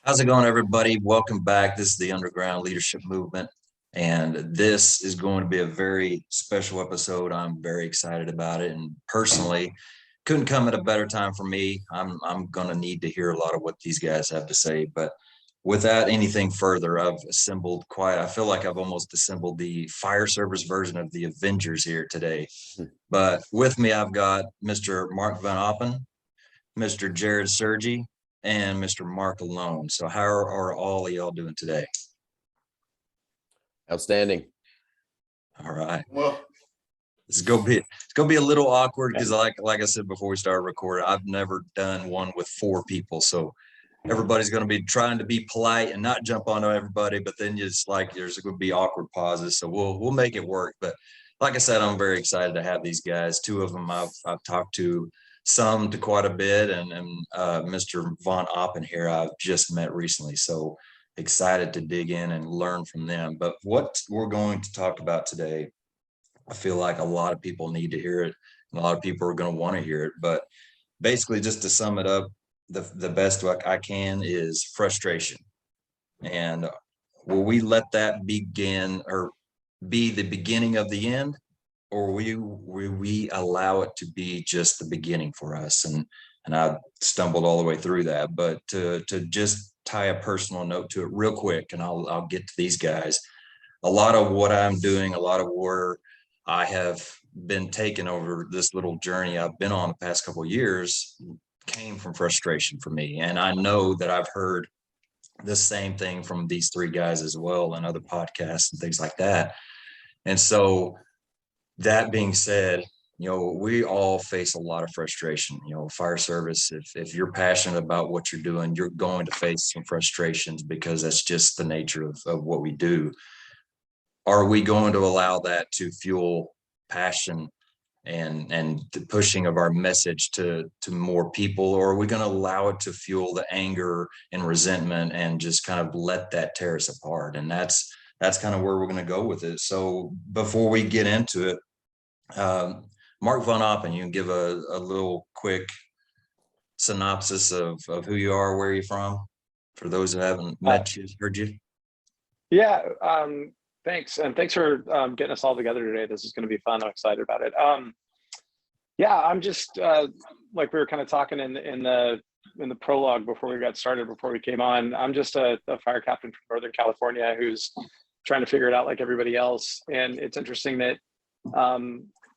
How's it going, everybody? Welcome back. This is the Underground Leadership Movement, and this is going to be a very special episode. I'm very excited about it, and personally, couldn't come at a better time for me. I'm going to need to hear a lot of what these guys have to say, but without anything further, I feel like I've almost assembled the fire service version of the Avengers here today. But with me, I've got Mr. Mark VonAppen, Mr. Jarrod Sergi, and Mr. Marc Aloan. So how are all of y'all doing today? Outstanding. All right. Well, It's gonna be a little awkward because like I said before we started recording, I've never done one with 4 people. So everybody's gonna be trying to be polite and not jump onto everybody, but then there's gonna be awkward pauses. So we'll make it work. But like I said, I'm very excited to have these guys. 2 of them I've talked to quite a bit, and Mr. VonAppen here I've just met recently, so excited to dig in and learn from them. But what we're going to talk about today, I feel like a lot of people need to hear it, and a lot of people are going to want to hear it. But basically, just to sum it up, the best I can is frustration. And will we let that begin or be the beginning of the end? Or we allow it to be just the beginning for us? And I stumbled all the way through that, but to just tie a personal note to it real quick, and I'll get to these guys. A lot of what I'm doing, a lot of where I have been taken over this little journey I've been on the past couple of years came from frustration for me. And I know that I've heard the same thing from these 3 guys as well and other podcasts and things like that. And so that being said, we all face a lot of frustration. Fire service, if you're passionate about what you're doing, you're going to face some frustrations because that's just the nature of what we do. Are we going to allow that to fuel passion and the pushing of our message to more people, or are we going to allow it to fuel the anger and resentment and just kind of let that tear us apart? And that's kind of where we're going to go with it. So before we get into it, Marc VonAppen, you can give a little quick synopsis of who you are, where you're from, for those who haven't met you, heard you. yeah, thanks. And thanks for getting us all together today. This is going to be fun. I'm excited about it. Yeah, I'm just like we were kind of talking in the prologue before we got started, before we came on. I'm just a fire captain from Northern California who's trying to figure it out like everybody else. And it's interesting that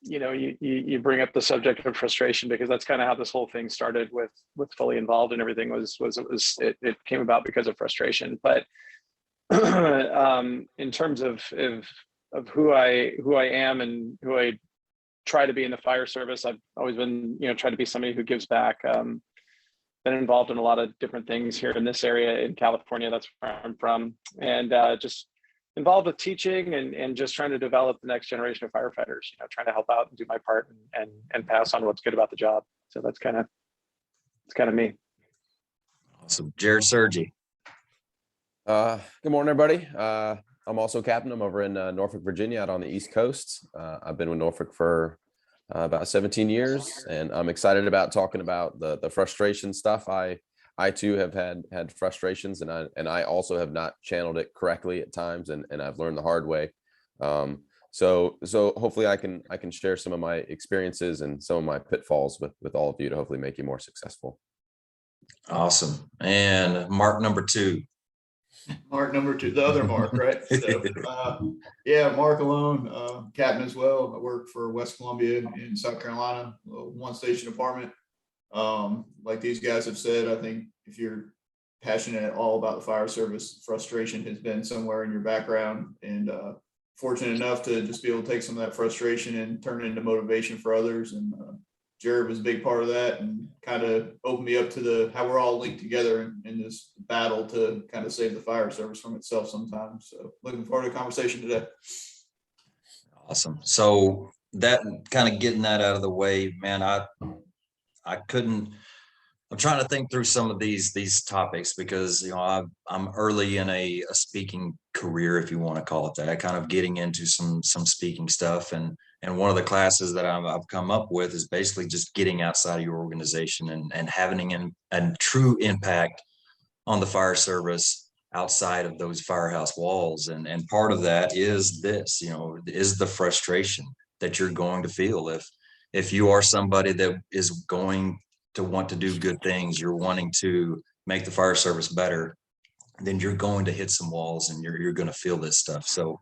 you bring up the subject of frustration, because that's kind of how this whole thing started with Fully Involved, and everything it came about because of frustration. But in terms of who I am and who I try to be in the fire service, I've always been trying to be somebody who gives back. Been involved in a lot of different things here in this area in California. That's where I'm from, and just involved with teaching and just trying to develop the next generation of firefighters, trying to help out and do my part and pass on what's good about the job. So it's kind of me. Awesome. Jarrod Sergi. Good morning, everybody. I'm also captain. I'm over in Norfolk, Virginia, out on the East Coast. I've been with Norfolk for about 17 years, and I'm excited about talking about the frustration stuff. I too have had frustrations, and I also have not channeled it correctly at times, and I've learned the hard way. So hopefully I can share some of my experiences and some of my pitfalls with all of you to hopefully make you more successful. Awesome. And Mark number 2. Mark number 2, the other Mark, right? So, yeah, Marc Aloan, captain as well. I work for West Columbia in South Carolina, one station department. Like these guys have said, I think if you're passionate at all about the fire service, frustration has been somewhere in your background, and fortunate enough to just be able to take some of that frustration and turn it into motivation for others. And Jarrod was a big part of that, and kind of opened me up to how we're all linked together in this battle to kind of save the fire service from itself sometimes. So looking forward to the conversation today. Awesome. So that kind of getting that out of the way, man, I'm trying to think through some of these topics, because I'm early in a speaking career, if you want to call it that, kind of getting into some speaking stuff, and And one of the classes that I've come up with is basically just getting outside of your organization and having a true impact on the fire service outside of those firehouse walls. And part of that is this, is the frustration that you're going to feel if you are somebody that is going to want to do good things, you're wanting to make the fire service better, then you're going to hit some walls and you're going to feel this stuff. So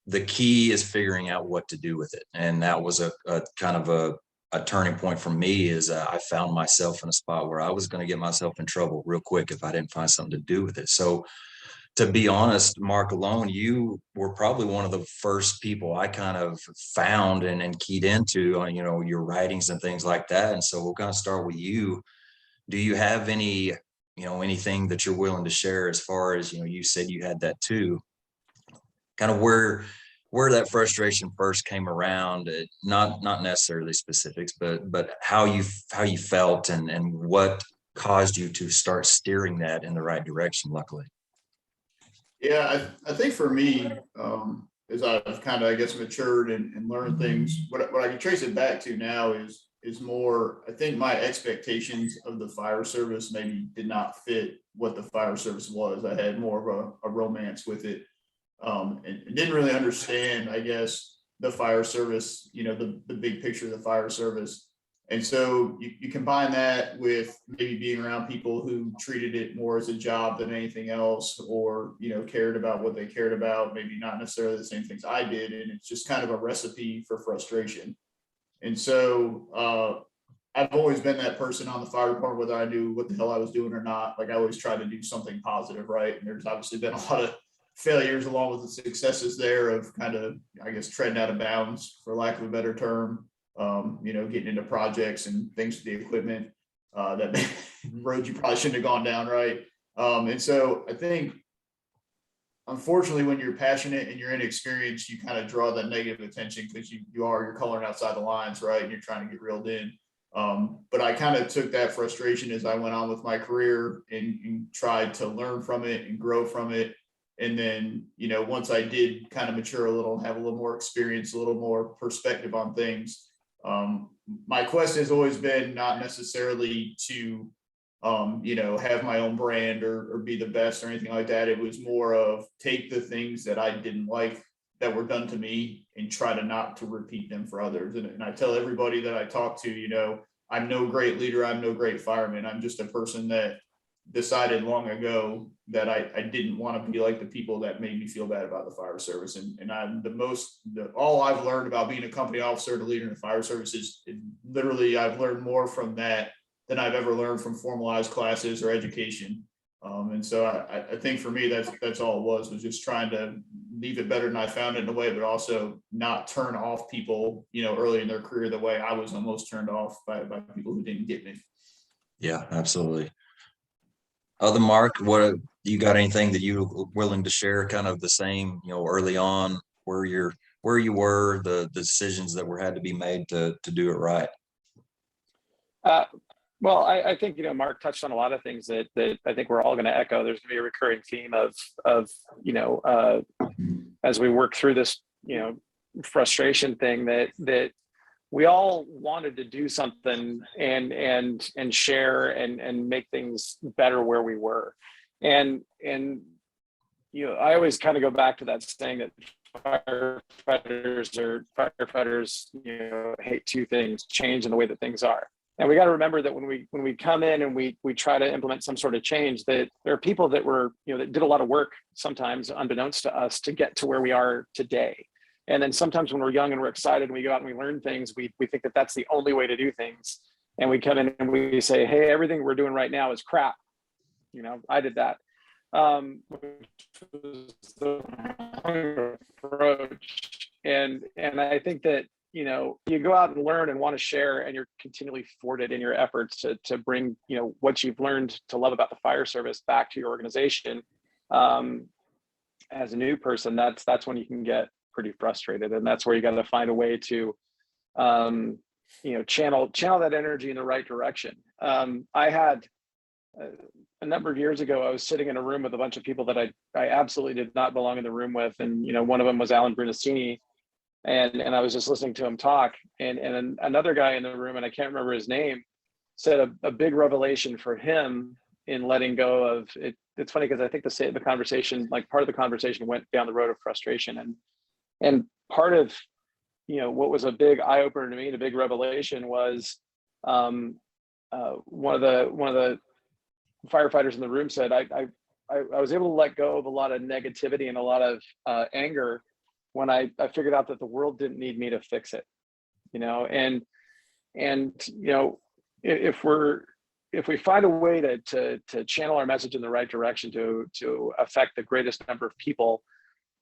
the key is figuring out what to do with it. And that was a kind of a turning point for me, is I found myself in a spot where I was going to get myself in trouble real quick if I didn't find something to do with it. So to be honest, Marc Aloan, you were probably one of the first people I kind of found and keyed into on, your writings and things like that. And so we'll kind of start with you. Do you have any, anything that you're willing to share as far as, you said you had that too, kind of where that frustration first came around, not necessarily specifics, but how you felt and what caused you to start steering that in the right direction, luckily? Yeah, I think for me, as I've kind of, I guess, matured and learned things, what I can trace it back to now is more, I think my expectations of the fire service maybe did not fit what the fire service was. I had more of a romance with it, and didn't really understand, I guess, the fire service, the big picture of the fire service. And so you combine that with maybe being around people who treated it more as a job than anything else, or, cared about what they cared about, maybe not necessarily the same things I did. And it's just kind of a recipe for frustration. And so I've always been that person on the fire department, whether I knew what the hell I was doing or not. Like, I always tried to do something positive, right? And there's obviously been a lot of failures along with the successes there of kind of, I guess, treading out of bounds, for lack of a better term. Getting into projects and things with the equipment that roads you probably shouldn't have gone down, right? And so I think, unfortunately, when you're passionate and you're inexperienced, you kind of draw that negative attention because you're coloring outside the lines, right? And you're trying to get reeled in. But I kind of took that frustration as I went on with my career and tried to learn from it and grow from it. And then, once I did kind of mature a little, have a little more experience, a little more perspective on things, my quest has always been not necessarily to, have my own brand or be the best or anything like that. It was more of take the things that I didn't like that were done to me and try to not to repeat them for others. And I tell everybody that I talk to, I'm no great leader. I'm no great fireman. I'm just a person that decided long ago that I didn't want to be like the people that made me feel bad about the fire service. And I'm all I've learned about being a company officer to leader in the fire service is literally, I've learned more from that than I've ever learned from formalized classes or education. And so I think for me, that's all it was just trying to leave it better than I found it in a way, but also not turn off people, early in their career the way I was almost turned off by people who didn't get me. Yeah, absolutely. Other Marc, what you got? Anything that you were willing to share, kind of the same, early on, where you were, the decisions that had to be made to do it right? Well, I think, Marc touched on a lot of things that I think we're all going to echo. There's going to be a recurring theme of as we work through this, frustration thing that we all wanted to do something and share and make things better where we were. And I always kind of go back to that saying that firefighters hate two things: change and the way that things are. And we got to remember that when we come in and we try to implement some sort of change, that there are people that were, that did a lot of work, sometimes unbeknownst to us, to get to where we are today. And then sometimes when we're young and we're excited and we go out and we learn things, we think that that's the only way to do things. And we come in and we say, hey, everything we're doing right now is crap. I did that. Which was the wrong approach. And I think that, you go out and learn and want to share, and you're continually thwarted in your efforts to bring, what you've learned to love about the fire service back to your organization. As a new person, that's when you can get pretty frustrated, and that's where you got to find a way to channel that energy in the right direction. I had a number of years ago, I was sitting in a room with a bunch of people that I absolutely did not belong in the room with, and one of them was Alan Brunacini, And I was just listening to him talk, and another guy in the room, and I can't remember his name, said a big revelation for him in letting go of it. It's funny because I think the conversation, like part of the conversation, went down the road of frustration, and part of, you know, what was a big eye opener to me, the big revelation was, one of the firefighters in the room said, I was able to let go of a lot of negativity and a lot of anger when I figured out that the world didn't need me to fix it, you know, and you know, if we find a way to channel our message in the right direction to affect the greatest number of people,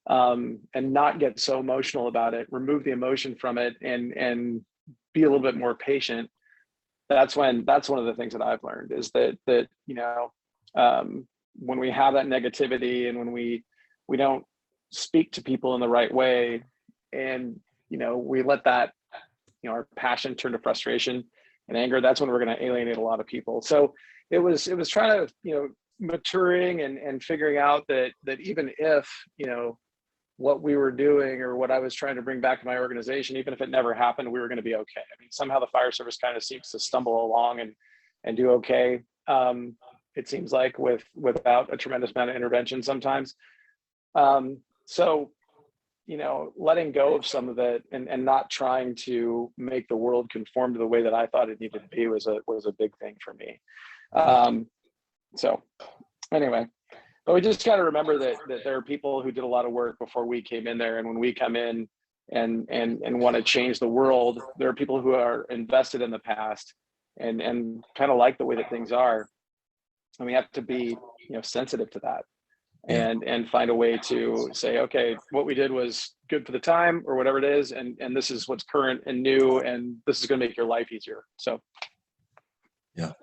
and not get so emotional about it, remove the emotion from it, and be a little bit more patient. That's one of the things that I've learned is that you know, when we have that negativity and when we don't speak to people in the right way, and you know, we let that, you know, our passion turn to frustration and anger, that's when we're going to alienate a lot of people. So it was trying to, you know, maturing and figuring out that even if, you know, what we were doing or what I was trying to bring back to my organization, even if it never happened, we were going to be okay. I mean, somehow the fire service kind of seems to stumble along and do okay. It seems like without a tremendous amount of intervention sometimes. So, you know, letting go of some of it and not trying to make the world conform to the way that I thought it needed to be was a big thing for me. So anyway, but we just got to remember that there are people who did a lot of work before we came in there. And when we come in and want to change the world, there are people who are invested in the past and kind of like the way that things are. And we have to be, you know, sensitive to that. And find a way to say, okay, what we did was good for the time or whatever it is, and this is what's current and new, and this is going to make your life easier. So yeah.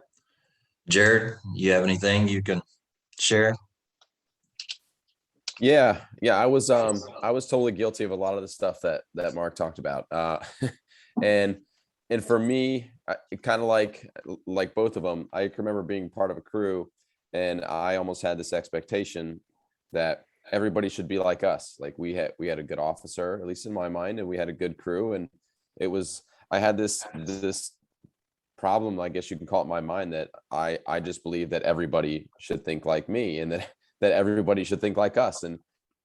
Jarrod, you have anything you can share? Yeah, I was totally guilty of a lot of the stuff that Mark talked about. And for me, kind of like both of them, I can remember being part of a crew, and I almost had this expectation that everybody should be like us. Like we had a good officer, at least in my mind, and we had a good crew. And I had this problem, I guess you can call it, in my mind, that I just believe that everybody should think like me, and that everybody should think like us, and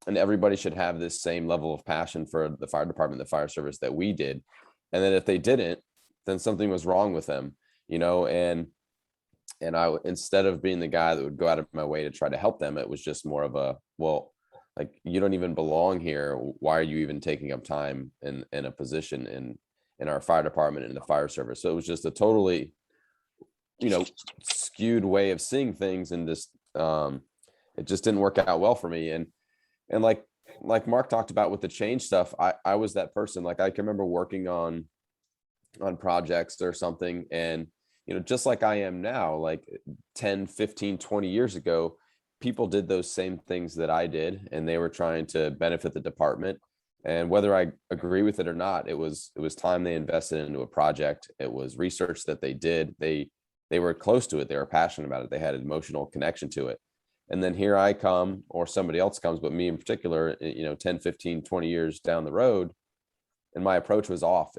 everybody should have this same level of passion for the fire department, the fire service that we did. And that if they didn't, then something was wrong with them, you know, and I, instead of being the guy that would go out of my way to try to help them, it was just more of a, well, like, you don't even belong here. Why are you even taking up time in a position in our fire department and in the fire service? So it was just a totally, you know, skewed way of seeing things, and just it just didn't work out well for me. And like Mark talked about with the change stuff, I was that person. Like, I can remember working on projects or something, and you know, just like I am now, like 10, 15, 20 years ago, people did those same things that I did, and they were trying to benefit the department. And whether I agree with it or not, it was time they invested into a project. It was research that they did. They were close to it. They were passionate about it. They had an emotional connection to it. And then here I come, or somebody else comes, but me in particular, you know, 10, 15, 20 years down the road, and my approach was off.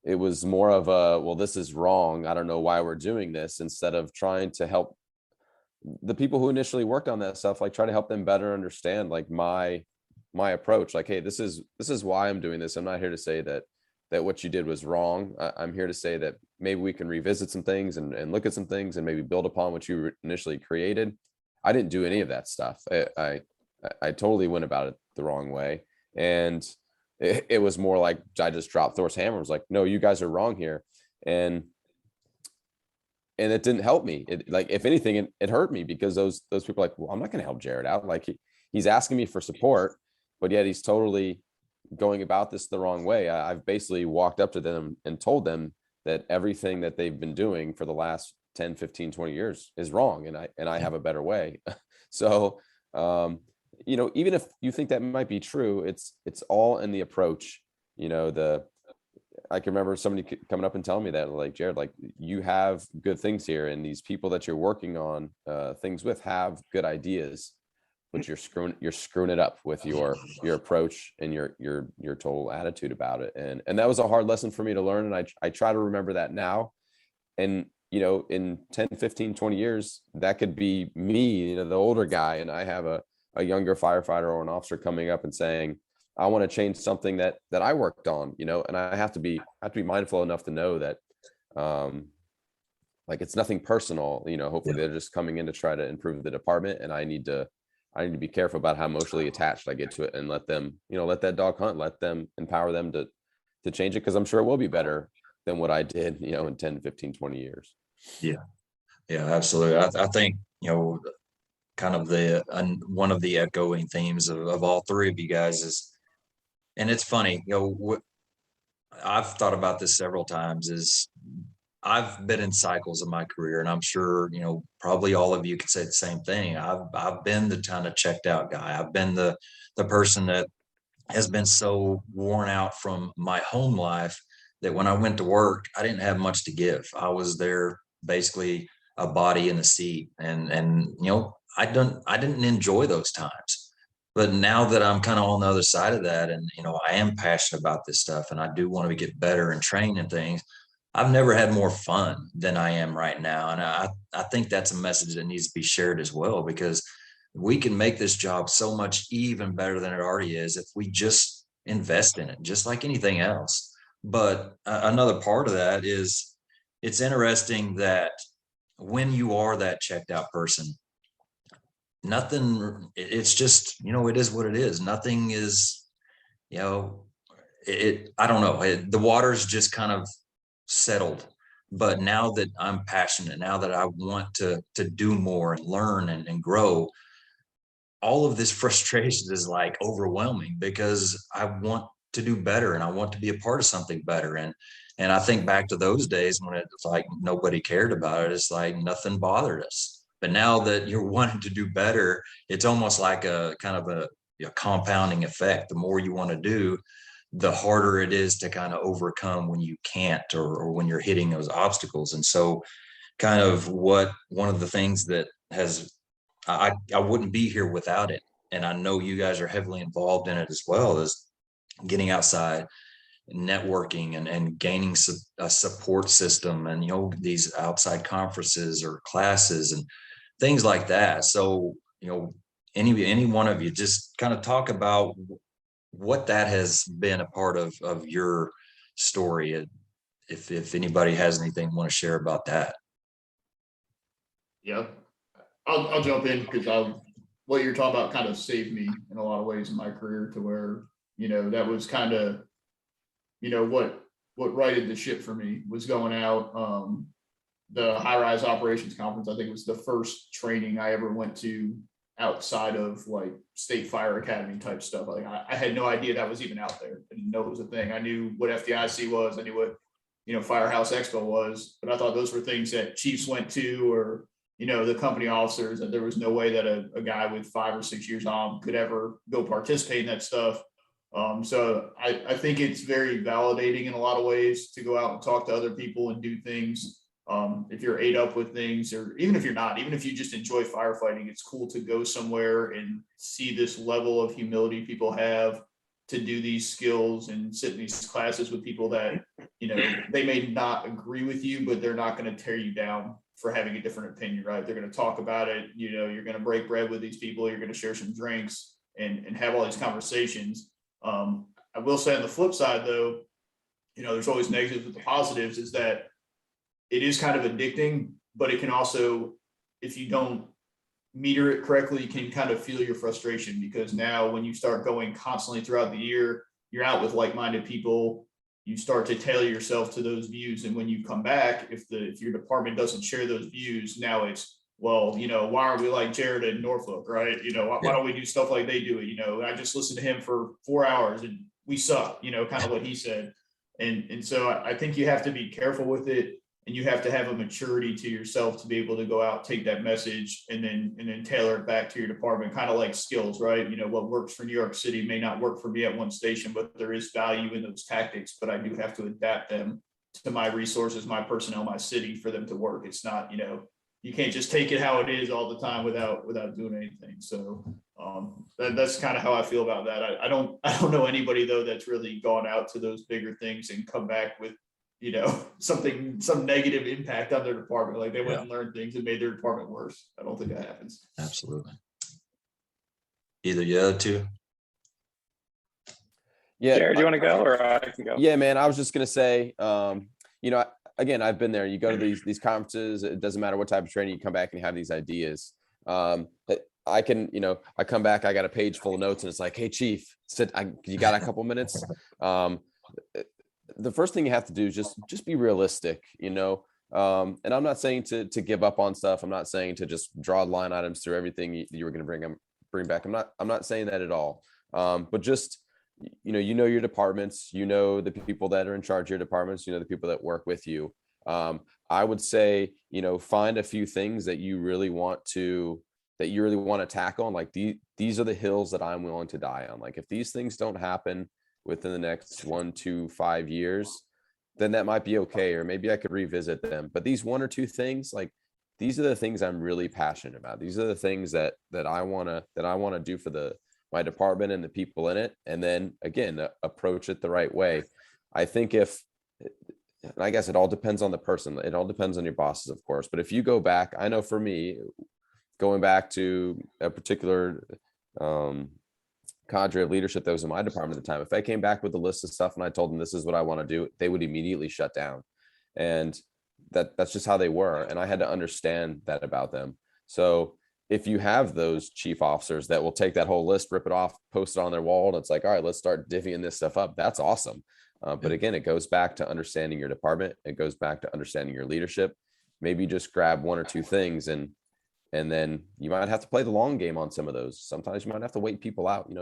It was more of a, well, this is wrong, I don't know why we're doing this, instead of trying to help the people who initially worked on that stuff, like try to help them better understand like my approach. Like, hey, this is why I'm doing this. I'm not here to say that what you did was wrong. I'm here to say that maybe we can revisit some things and look at some things and maybe build upon what you initially created. I didn't do any of that stuff. I totally went about it the wrong way. And it was more like I just dropped Thor's hammer. It was like, no, you guys are wrong here. And it didn't help me. It, like, if anything, it hurt me, because those people are like, well, I'm not going to help Jarrod out. Like, he's asking me for support, but yet he's totally going about this the wrong way. I've basically walked up to them and told them that everything that they've been doing for the last 10, 15, 20 years is wrong. And I have a better way. So, you know, even if you think that might be true, it's all in the approach. You know, I can remember somebody coming up and telling me that, like, Jarrod, like, you have good things here, and these people that you're working on things with have good ideas, but you're screwing it up with your approach and your total attitude about it. And that was a hard lesson for me to learn. And I try to remember that now. And, you know, in 10, 15, 20 years, that could be me, you know, the older guy, and I have a younger firefighter or an officer coming up and saying, I want to change something that I worked on, you know, and I have to be mindful enough to know that, like, it's nothing personal, you know. Hopefully they're just coming in to try to improve the department, and I need to be careful about how emotionally attached I get to it, and let them, you know, let that dog hunt, let them, empower them to change it. Because I'm sure it will be better than what I did, you know, in 10, 15, 20 years. Yeah, absolutely. I think, you know, kind of one of the echoing themes of all three of you guys is, and it's funny, you know, I've thought about this several times, is I've been in cycles of my career, and I'm sure, you know, probably all of you could say the same thing. I've been the kind of checked out guy. I've been the person that has been so worn out from my home life that when I went to work, I didn't have much to give. I was there basically a body in the seat, and you know, I didn't enjoy those times. But now that I'm kind of on the other side of that, and you know, I am passionate about this stuff, and I do want to get better and train and things, I've never had more fun than I am right now. And I think that's a message that needs to be shared as well, because we can make this job so much even better than it already is if we just invest in it, just like anything else. But another part of that is, it's interesting that when you are that checked out person, it's just, you know, it is what it is. Nothing is, you know, I don't know, the water's just kind of settled. But now that I'm passionate, now that I want to do more and learn and grow, all of this frustration is like overwhelming, because I want to do better and I want to be a part of something better. And I think back to those days when it's like nobody cared about it. It's like nothing bothered us. But now that you're wanting to do better, it's almost like a kind of a compounding effect. The more you want to do, the harder it is to kind of overcome when you can't, or when you're hitting those obstacles. And so kind of one of the things that I wouldn't be here without it, and I know you guys are heavily involved in it as well, is getting outside, networking, and gaining a support system, and, you know, these outside conferences or classes and things like that. So, you know, any one of you just kind of talk about what that has been a part of your story, if anybody has anything want to share about that. Yeah, I'll jump in, because what you're talking about kind of saved me in a lot of ways in my career, to where, you know, that was kind of, you know, what righted the ship for me was going out. The high rise operations conference, I think, was the first training I ever went to outside of like state fire academy type stuff. Like I had no idea that was even out there. I didn't know it was a thing. I knew what FDIC was. I knew what, you know, Firehouse Expo was, but I thought those were things that chiefs went to, or, you know, the company officers, that there was no way that a guy with 5 or 6 years on could ever go participate in that stuff. So I think it's very validating in a lot of ways to go out and talk to other people and do things. If you're ate up with things, or even if you're not, even if you just enjoy firefighting, it's cool to go somewhere and see this level of humility people have to do these skills and sit in these classes with people that, you know, they may not agree with you, but they're not going to tear you down for having a different opinion, right? They're going to talk about it. You know, you're going to break bread with these people. You're going to share some drinks and have all these conversations. I will say on the flip side, though, you know, there's always negatives with the positives, is that it is kind of addicting, but it can also, if you don't meter it correctly, you can kind of feel your frustration, because now when you start going constantly throughout the year, you're out with like-minded people, you start to tailor yourself to those views. And when you come back, if your department doesn't share those views, now it's, well, you know, why aren't we like Jarrod in Norfolk, right? You know, why don't we do stuff like they do it? You know, I just listened to him for 4 hours and we suck, you know, kind of what he said. And so I think you have to be careful with it, and you have to have a maturity to yourself to be able to go out, take that message, and then tailor it back to your department, kind of like skills, right? You know, what works for New York City may not work for me at one station, but there is value in those tactics, but I do have to adapt them to my resources, my personnel, my city, for them to work. It's not, you know, you can't just take it how it is all the time without doing anything. So that's kind of how I feel about that. I don't know anybody though that's really gone out to those bigger things and come back with, some negative impact on their department. Like they went and learned things and made their department worse. I don't think that happens. Absolutely. Either the other two. Yeah. Jarrod, do you want to go or I can go? Yeah, man. I was just gonna say, again, I've been there. You go to these conferences. It doesn't matter what type of training. You come back and you have these ideas. I come back. I got a page full of notes, and it's like, hey, Chief, you got a couple minutes? The first thing you have to do is just be realistic, and I'm not saying to give up on stuff. I'm not saying to just draw line items through everything you were going to bring back. I'm not saying that at all. But just, your departments, the people that are in charge of your departments, the people that work with you. I would say, find a few things that you really want to tackle. And like, these are the hills that I'm willing to die on. Like, if these things don't happen within the next 1 to 5 years, then that might be okay. Or maybe I could revisit them. But these 1 or 2 things, like, these are the things I'm really passionate about. These are the things that I want to do for my department and the people in it. And then again, approach it the right way. I think I guess it all depends on the person. It all depends on your bosses, of course. But if you go back, I know for me, going back to a particular cadre of leadership that was in my department at the time, if I came back with a list of stuff and I told them this is what I want to do, they would immediately shut down. And that's just how they were. And I had to understand that about them. So if you have those chief officers that will take that whole list, rip it off, post it on their wall, and it's like, all right, let's start divvying this stuff up. That's awesome. But again, it goes back to understanding your department. It goes back to understanding your leadership. Maybe just grab 1 or 2 things and then you might have to play the long game on some of those. Sometimes you might have to wait people out.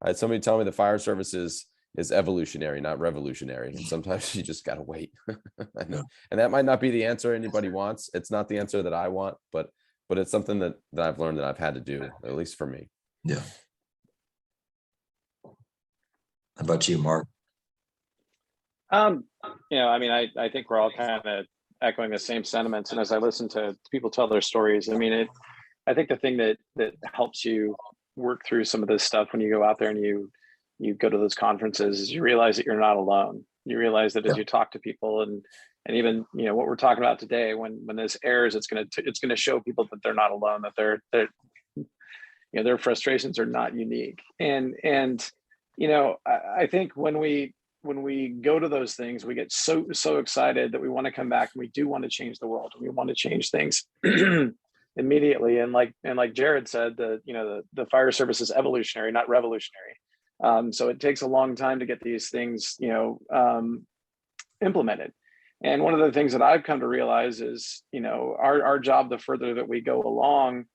I had somebody tell me the fire service is evolutionary, not revolutionary. And sometimes you just got to wait. I know. And that might not be the answer anybody wants. It's not the answer that I want, but it's something that I've learned that I've had to do, at least for me. Yeah. How about you, Mark? I think we're all kind of echoing the same sentiments. And as I listen to people tell their stories, I think the thing that helps you work through some of this stuff when you go out there and you go to those conferences is you realize that you're not alone. You realize that as you talk to people and even, what we're talking about today, when this airs, it's going to show people that they're not alone, that their frustrations are not unique. And I think when we go to those things, we get so excited that we want to come back and we do want to change the world. We want to change things immediately. And like Jarrod said, the fire service is evolutionary, not revolutionary. So it takes a long time to get these things, implemented. And one of the things that I've come to realize is, our job, the further that we go along,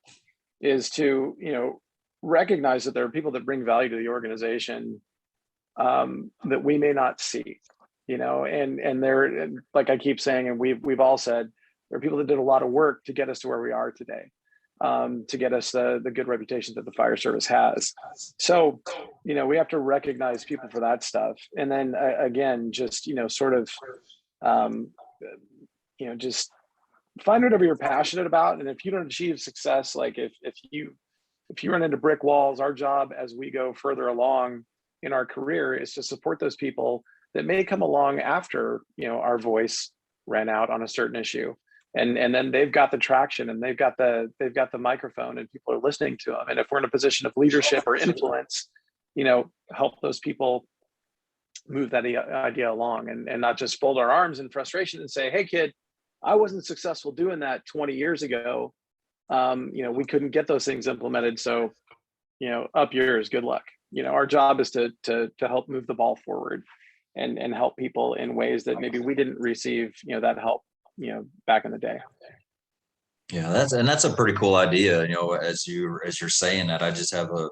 is to, recognize that there are people that bring value to the organization that we may not see, and they're, like I keep saying, and we've all said, there are people that did a lot of work to get us to where we are today, to get us the good reputation that the fire service has. So, we have to recognize people for that stuff. And then again, just, just find whatever you're passionate about. And if you don't achieve success, like if you run into brick walls, our job as we go further along in our career is to support those people that may come along after, our voice ran out on a certain issue. And then they've got the traction and they've got the microphone and people are listening to them. And if we're in a position of leadership or influence, help those people move that idea along and not just fold our arms in frustration and say, hey kid, I wasn't successful doing that 20 years ago. We couldn't get those things implemented. So, up yours, good luck. Our job is to help move the ball forward and help people in ways that maybe we didn't receive, that help, back in the day. Yeah, that's a pretty cool idea. As you're saying that, I just have a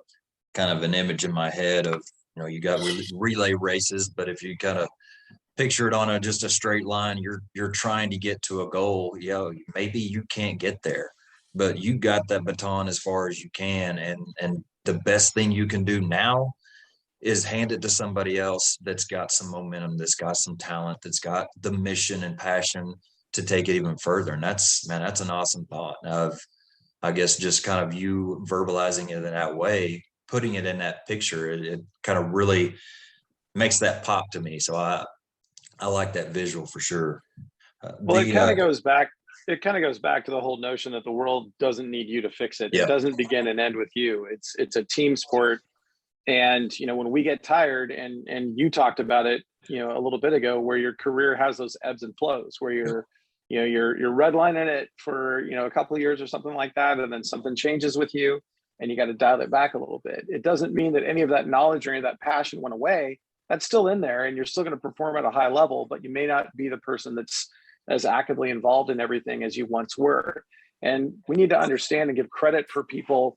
kind of an image in my head of, you got relay races, but if you kind of picture it on just a straight line, you're trying to get to a goal. Maybe you can't get there, but you got that baton as far as you can. And the best thing you can do now is hand it to somebody else that's got some momentum, that's got some talent, that's got the mission and passion to take it even further. And that's an awesome thought. Now, I guess just kind of you verbalizing it in that way, putting it in that picture, it kind of really makes that pop to me. So I like that visual for sure. Well, it kind of goes back. It kind of goes back to the whole notion that the world doesn't need you to fix it. Yeah. It doesn't begin and end with you. It's a team sport. And, you know, when we get tired, and you talked about it, you know, a little bit ago, where your career has those ebbs and flows, where you're redlining it for, you know, a couple of years or something like that. And then something changes with you and you got to dial it back a little bit. It doesn't mean that any of that knowledge or any of that passion went away. That's still in there, and you're still going to perform at a high level, but you may not be the person that's as actively involved in everything as you once were. And we need to understand and give credit for people,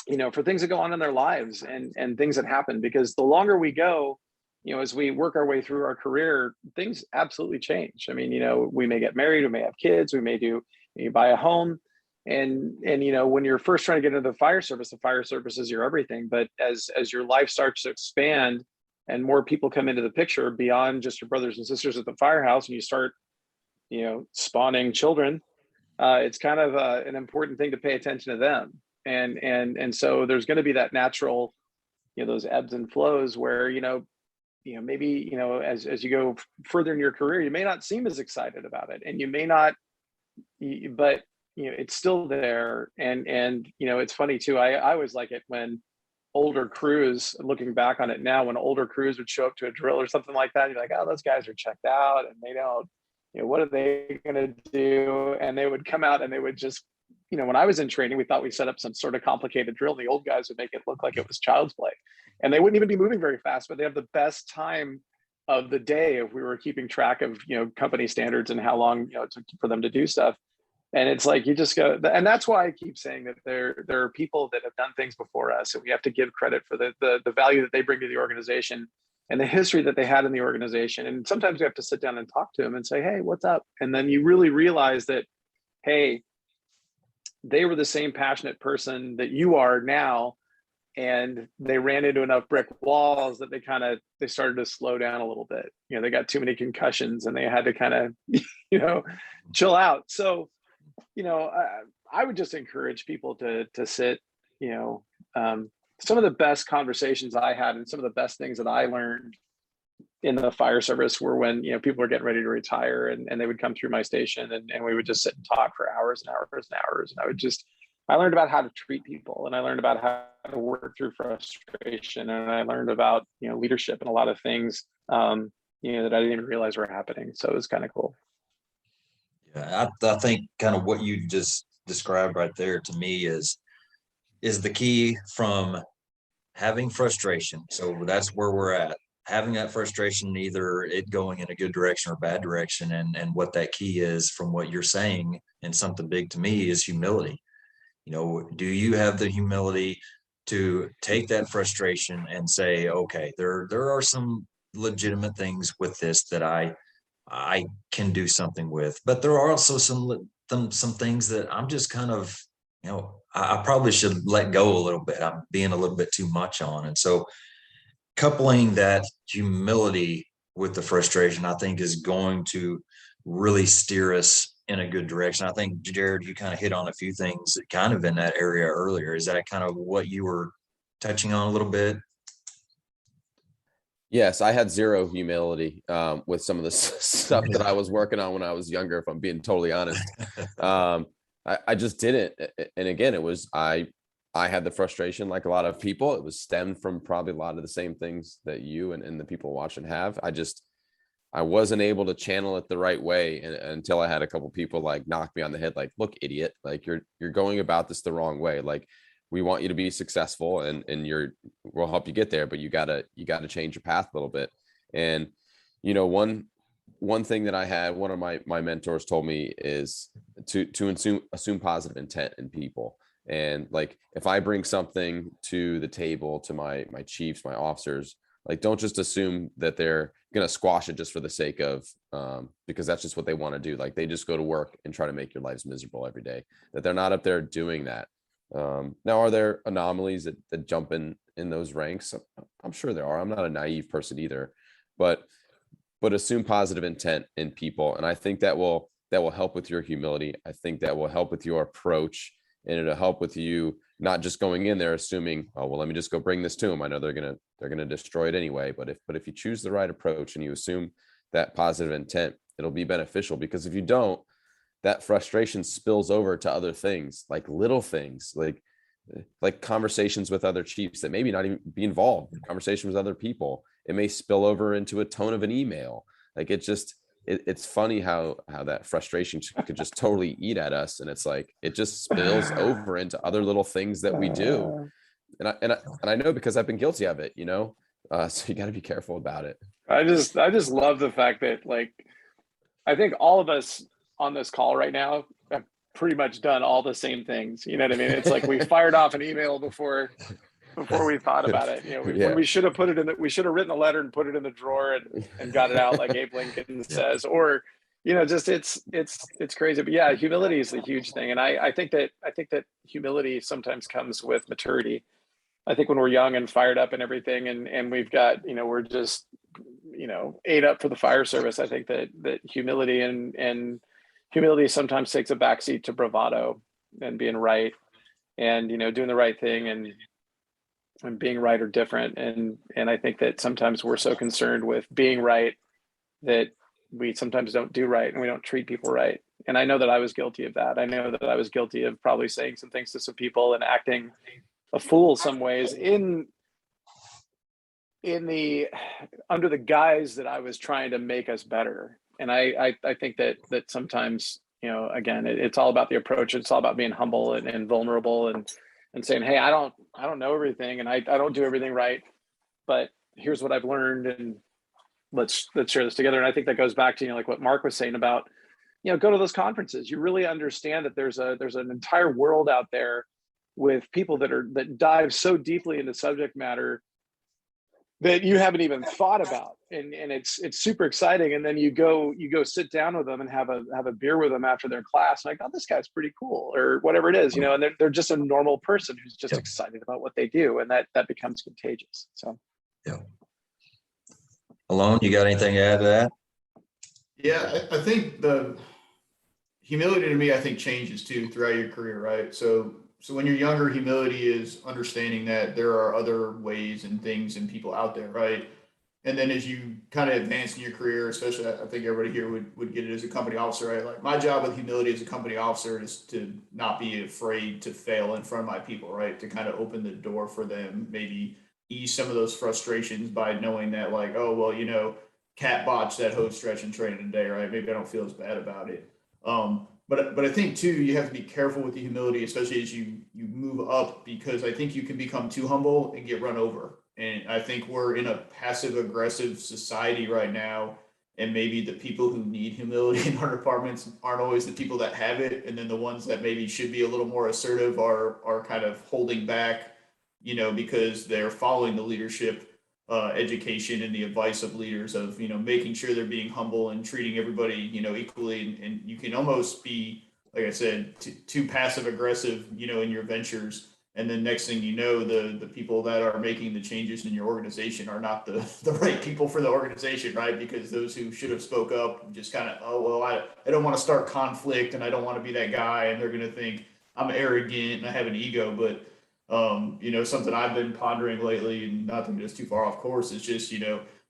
you know, for things that go on in their lives and things that happen, because the longer we go, you know, as we work our way through our career, things absolutely change. I mean, you know, we may get married, we may have kids, you buy a home, and you know, when you're first trying to get into the fire service is your everything. But as your life starts to expand and more people come into the picture beyond just your brothers and sisters at the firehouse, and you start, you know, spawning children, it's kind of an important thing to pay attention to them. And so there's going to be that natural, you know, those ebbs and flows where, you know, maybe, you know, as you go further in your career, you may not seem as excited about it, and you may not, but, you know, it's still there. And, you know, it's funny too. I always like it when older crews, looking back on it now, when older crews would show up to a drill or something like that, you're like, oh, those guys are checked out and they don't, you know, what are they going to do? And they would come out and they would just, you know, when I was in training, we thought we set up some sort of complicated drill. The old guys would make it look like it was child's play, and they wouldn't even be moving very fast, but they have the best time of the day if we were keeping track of, you know, company standards and how long, you know, it took for them to do stuff. And it's like, you just go, and that's why I keep saying that there are people that have done things before us, and we have to give credit for the value that they bring to the organization and the history that they had in the organization. And sometimes we have to sit down and talk to them and say, hey, what's up? And then you really realize that, hey, they were the same passionate person that you are now, and they ran into enough brick walls that they started to slow down a little bit. You know, they got too many concussions and they had to kind of, you know, chill out. So, you know, I would just encourage people to sit, you know, some of the best conversations I had and some of the best things that I learned in the fire service were when, you know, people were getting ready to retire, and they would come through my station, and we would just sit and talk for hours and hours and hours. And I learned about how to treat people, and I learned about how to work through frustration, and I learned about, you know, leadership and a lot of things, you know, that I didn't even realize were happening. So it was kind of cool. Yeah, I think kind of what you just described right there to me is the key from having frustration. So that's where we're at. Having that frustration, either it going in a good direction or bad direction. And what that key is from what you're saying, and something big to me, is humility. You know, do you have the humility to take that frustration and say, okay, there are some legitimate things with this that I can do something with, but there are also some things that I'm just kind of, you know, I probably should let go a little bit. I'm being a little bit too much on. And so coupling that humility with the frustration, I think, is going to really steer us in a good direction. I think, Jarrod, you kind of hit on a few things kind of in that area earlier. Is that kind of what you were touching on a little bit? Yes, I had zero humility with some of the stuff that I was working on when I was younger, if I'm being totally honest. I just didn't. And again, it was, I had the frustration like a lot of people. It was stemmed from probably a lot of the same things that you and the people watching have. I wasn't able to channel it the right way until I had a couple people like knock me on the head, like, look, idiot, like you're going about this the wrong way. Like, we want you to be successful, and we'll help you get there, but you gotta change your path a little bit. And, you know, one thing that I had, one of my mentors told me is to assume positive intent in people. And like, if I bring something to the table to my chiefs, my officers, like, don't just assume that they're going to squash it just for the sake of, because that's just what they want to do. Like, they just go to work and try to make your lives miserable every day, that they're not up there doing that. Now, are there anomalies that jump in those ranks? I'm sure there are. I'm not a naive person either, but assume positive intent in people. And I think that will that will help with your humility. I think that will help with your approach, and it'll help with you not just going in there assuming, oh, well, let me just go bring this to them. I know they're gonna destroy it anyway. But if you choose the right approach and you assume that positive intent, it'll be beneficial. Because if you don't, that frustration spills over to other things, like little things, like conversations with other chiefs that maybe not even be involved, conversations with other people. It may spill over into a tone of an email. Like it's funny how that frustration could just totally eat at us. And it's like, it just spills over into other little things that we do. And I know, because I've been guilty of it, so you got to be careful about it. I just love the fact that, like, I think all of us on this call right now have pretty much done all the same things. You know what I mean? It's like we fired off an email before we thought about it. When we should have put it in we should have written a letter and put it in the drawer and got it out like Abe Lincoln says, or, just it's crazy. But yeah, humility is the huge thing. And I think that humility sometimes comes with maturity. I think when we're young and fired up and everything, and we've got, we're just, ate up for the fire service. I think that humility and humility sometimes takes a backseat to bravado and being right, and, doing the right thing and being right or different. And I think that sometimes we're so concerned with being right that we sometimes don't do right, and we don't treat people right. And I know that I was guilty of that. I know that I was guilty of probably saying some things to some people and acting a fool some ways under the guise that I was trying to make us better. And I think that sometimes, again, it's all about the approach. It's all about being humble and vulnerable and saying, hey, I don't know everything, and I don't do everything right, but here's what I've learned, and let's share this together. And I think that goes back to, like what Mark was saying about, go to those conferences. You really understand that there's an entire world out there with people that dive so deeply into subject matter that you haven't even thought about, and it's super exciting. And then you go sit down with them and have a beer with them after their class, and like, oh, this guy's pretty cool, or whatever it is, and they're just a normal person who's just excited about what they do, and that becomes contagious. So yeah. Aloan, you got anything to add to that? Yeah, I think the humility to me, I think, changes too throughout your career, right? So when you're younger, humility is understanding that there are other ways and things and people out there, right? And then as you kind of advance in your career, especially, I think everybody here would get it as a company officer, right? Like, my job with humility as a company officer is to not be afraid to fail in front of my people, right? To kind of open the door for them, maybe ease some of those frustrations by knowing that, like, oh, well, Cat botched that hose stretch and training today, right? Maybe I don't feel as bad about it. But I think too, you have to be careful with the humility, especially as you move up, because I think you can become too humble and get run over. And I think we're in a passive aggressive society right now, and maybe the people who need humility in our departments aren't always the people that have it, and then the ones that maybe should be a little more assertive are kind of holding back, because they're following the leadership education and the advice of leaders of, making sure they're being humble and treating everybody, equally. And you can almost be, like I said, too passive aggressive, in your ventures. And then next thing you know, the people that are making the changes in your organization are not the right people for the organization, right? Because those who should have spoke up just kind of, oh, well, I don't want to start conflict, and I don't want to be that guy, and they're going to think I'm arrogant and I have an ego. But something I've been pondering lately, and not to get us too far off course, is just,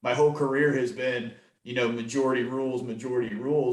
my whole career has been, majority rules.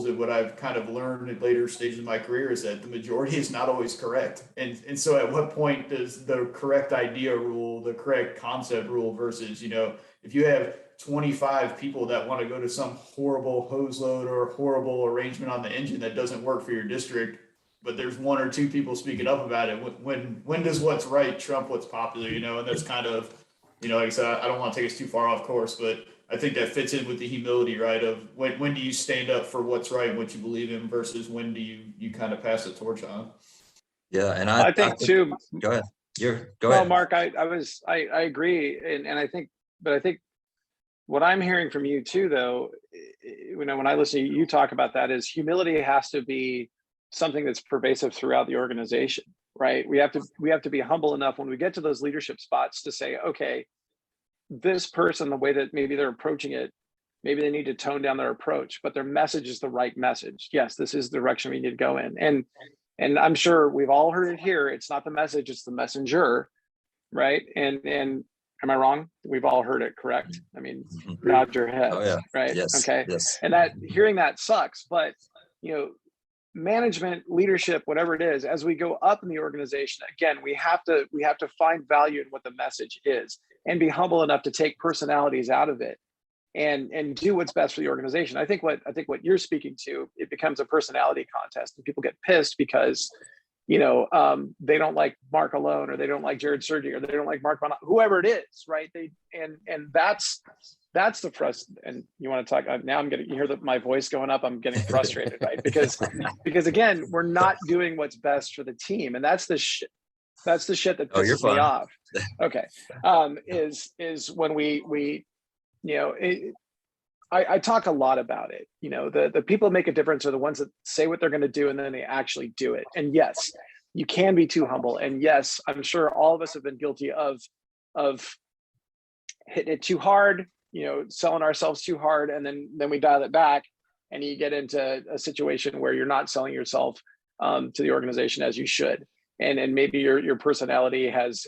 And what I've kind of learned at later stages of my career is that the majority is not always correct. And so at what point does the correct idea rule, the correct concept rule, versus, if you have 25 people that want to go to some horrible hose load or horrible arrangement on the engine that doesn't work for your district, but there's one or two people speaking up about it, when does what's right trump what's popular, and that's kind of, like I said, I don't want to take us too far off course, but I think that fits in with the humility, right? Of when do you stand up for what's right and what you believe in, versus when do you kind of pass the torch on? Yeah. And I think too, go ahead. Go well, ahead. Mark, I agree. And I think what I'm hearing from you too, though, when I listen to you talk about that, is humility has to be something that's pervasive throughout the organization, right? We have to be humble enough when we get to those leadership spots to say, okay, this person, the way that maybe they're approaching it, Maybe they need to tone down their approach, but their message is the right message. Yes, this is the direction we need to go in. And I'm sure we've all heard it here. It's not the message, it's the messenger, right? And am I wrong? We've all heard it, correct? I mean, nod your heads, Oh, yeah. right? Yes. Okay. Yes. And that hearing that sucks, but management, leadership, whatever it is, as we go up in the organization, again, we have to find value in what the message is and be humble enough to take personalities out of it and do what's best for the organization. I think what you're speaking to, it becomes a personality contest, and people get pissed because they don't like Marc Aloan, or they don't like Jarrod Sergi, or they don't like Mark VonAppen, whoever it is, right? That's the frust. And you want to talk now? You hear my voice going up. I'm getting frustrated, right? Because again, we're not doing what's best for the team, and that's the shit. That's the shit that pisses me off. Okay, is when we I talk a lot about it. The people that make a difference are the ones that say what they're going to do and then they actually do it. And yes, you can be too humble. And yes, I'm sure all of us have been guilty of hitting it too hard, selling ourselves too hard, and then we dial it back, and you get into a situation where you're not selling yourself to the organization as you should, and maybe your personality has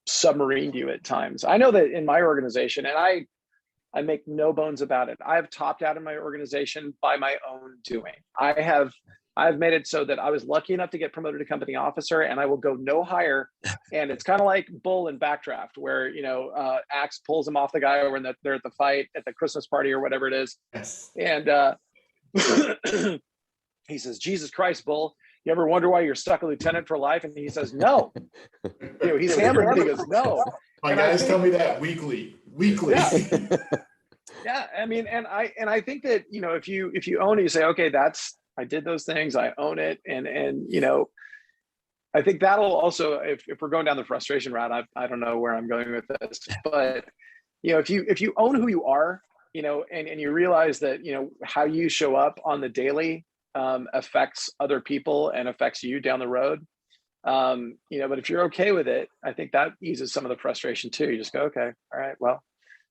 submarined you at times. I know that in my organization, and I make no bones about it, I've topped out in my organization by my own doing. I've made it so that I was lucky enough to get promoted to company officer, and I will go no higher. And it's kind of like Bull in Backdraft, where Axe pulls him off the guy when they're at the fight at the Christmas party or whatever it is. Yes. And he says, "Jesus Christ, Bull, you ever wonder why you're stuck a lieutenant for life?" And he says, "No." He's hammered, and he goes, "No." My guys tell me that weekly. Yeah. Yeah, I mean, and I think that if you own it, you say, okay, I did those things, I own it, and I think that'll also, if we're going down the frustration route, I don't know where I'm going with this, but if you own who you are, and you realize that how you show up on the daily affects other people and affects you down the road, but if you're okay with it, I think that eases some of the frustration too. You just go, okay, all right, well,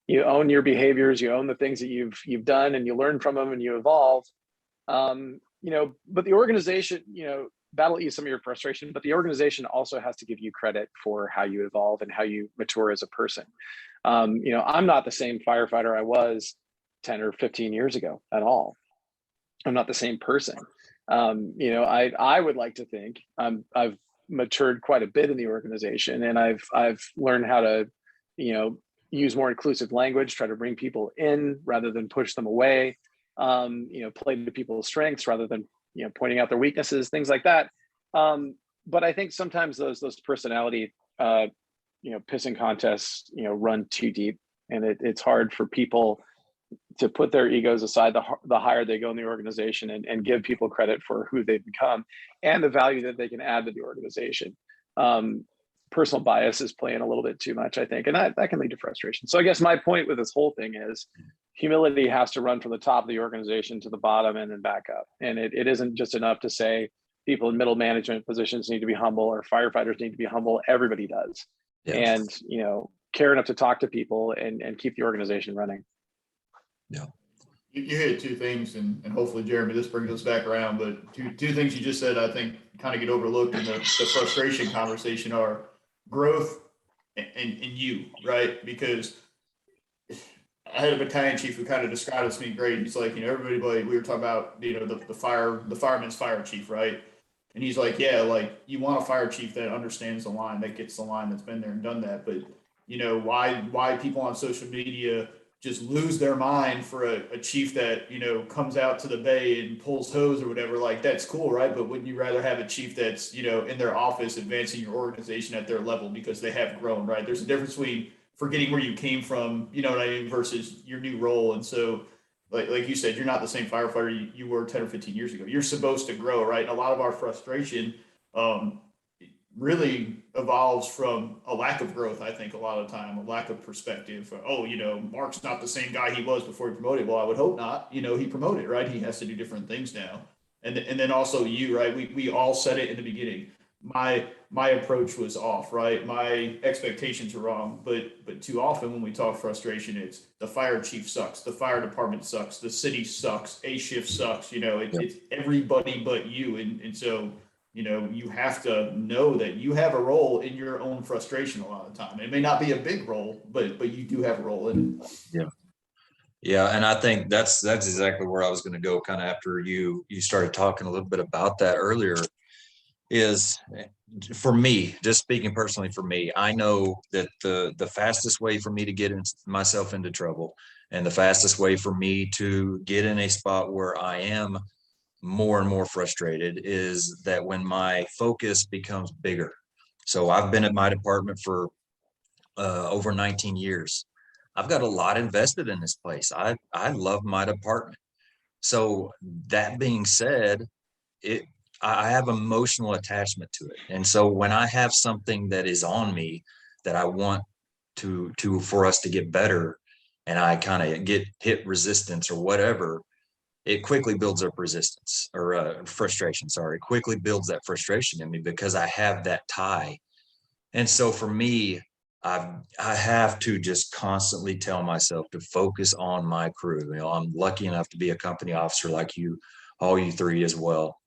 you own your behaviors, you own the things that you've done, and you learn from them and you evolve. But the organization, that'll ease some of your frustration, but the organization also has to give you credit for how you evolve and how you mature as a person. I'm not the same firefighter I was 10 or 15 years ago at all. I'm not the same person. I would like to think I've matured quite a bit in the organization, and I've learned how to, use more inclusive language, try to bring people in rather than push them away, play to people's strengths rather than, pointing out their weaknesses, things like that. But I think sometimes those personality, pissing contests, run too deep, and it's hard for people to put their egos aside the higher they go in the organization and give people credit for who they've become and the value that they can add to the organization. Personal bias is playing a little bit too much, I think, and that can lead to frustration. So I guess my point with this whole thing is humility has to run from the top of the organization to the bottom and then back up. And it isn't just enough to say people in middle management positions need to be humble or firefighters need to be humble. Everybody does. Yeah. And, care enough to talk to people and keep the organization running. Yeah. You hit two things, and hopefully, Jeremy, this brings us back around, but two things you just said, I think, kind of get overlooked in the frustration conversation are growth and you, right? Because I had a battalion chief who kind of described it to me great. He's like, everybody, we were talking about, the fireman's fire chief, right? And he's like, yeah, like you want a fire chief that understands the line, that gets the line, that's been there and done that. But, why people on social media just lose their mind for a chief that, comes out to the bay and pulls hose or whatever, like that's cool, right? But wouldn't you rather have a chief that's, in their office advancing your organization at their level because they have grown, right? There's a difference between forgetting where you came from, what I mean, versus your new role. And so like you said, you're not the same firefighter you were 10 or 15 years ago. You're supposed to grow, right? And a lot of our frustration really evolves from a lack of growth. I think a lot of the time, a lack of perspective. Mark's not the same guy he was before he promoted. Well, I would hope not. He promoted, right? He has to do different things now. And then also you, right? We all said it in the beginning. my approach was off, right? My expectations were wrong, but too often when we talk frustration, it's the fire chief sucks, the fire department sucks, the city sucks, A shift sucks, it's everybody but you. And so, you have to know that you have a role in your own frustration a lot of the time. It may not be a big role, but you do have a role in it. Yeah. Yeah. And I think that's exactly where I was going to go kind of after you started talking a little bit about that earlier. Is for me, just speaking personally for me, I know that the fastest way for me to get myself into trouble, and the fastest way for me to get in a spot where I am more and more frustrated, is that when my focus becomes bigger. So I've been at my department for over 19 years. I've got a lot invested in this place. I love my department. So that being said, I have emotional attachment to it. And so when I have something that is on me that I want for us to get better, and I kind of hit resistance or whatever, it quickly builds up resistance or frustration. Sorry, it quickly builds that frustration in me because I have that tie. And so for me, I have to just constantly tell myself to focus on my crew. I'm lucky enough to be a company officer like all you three as well.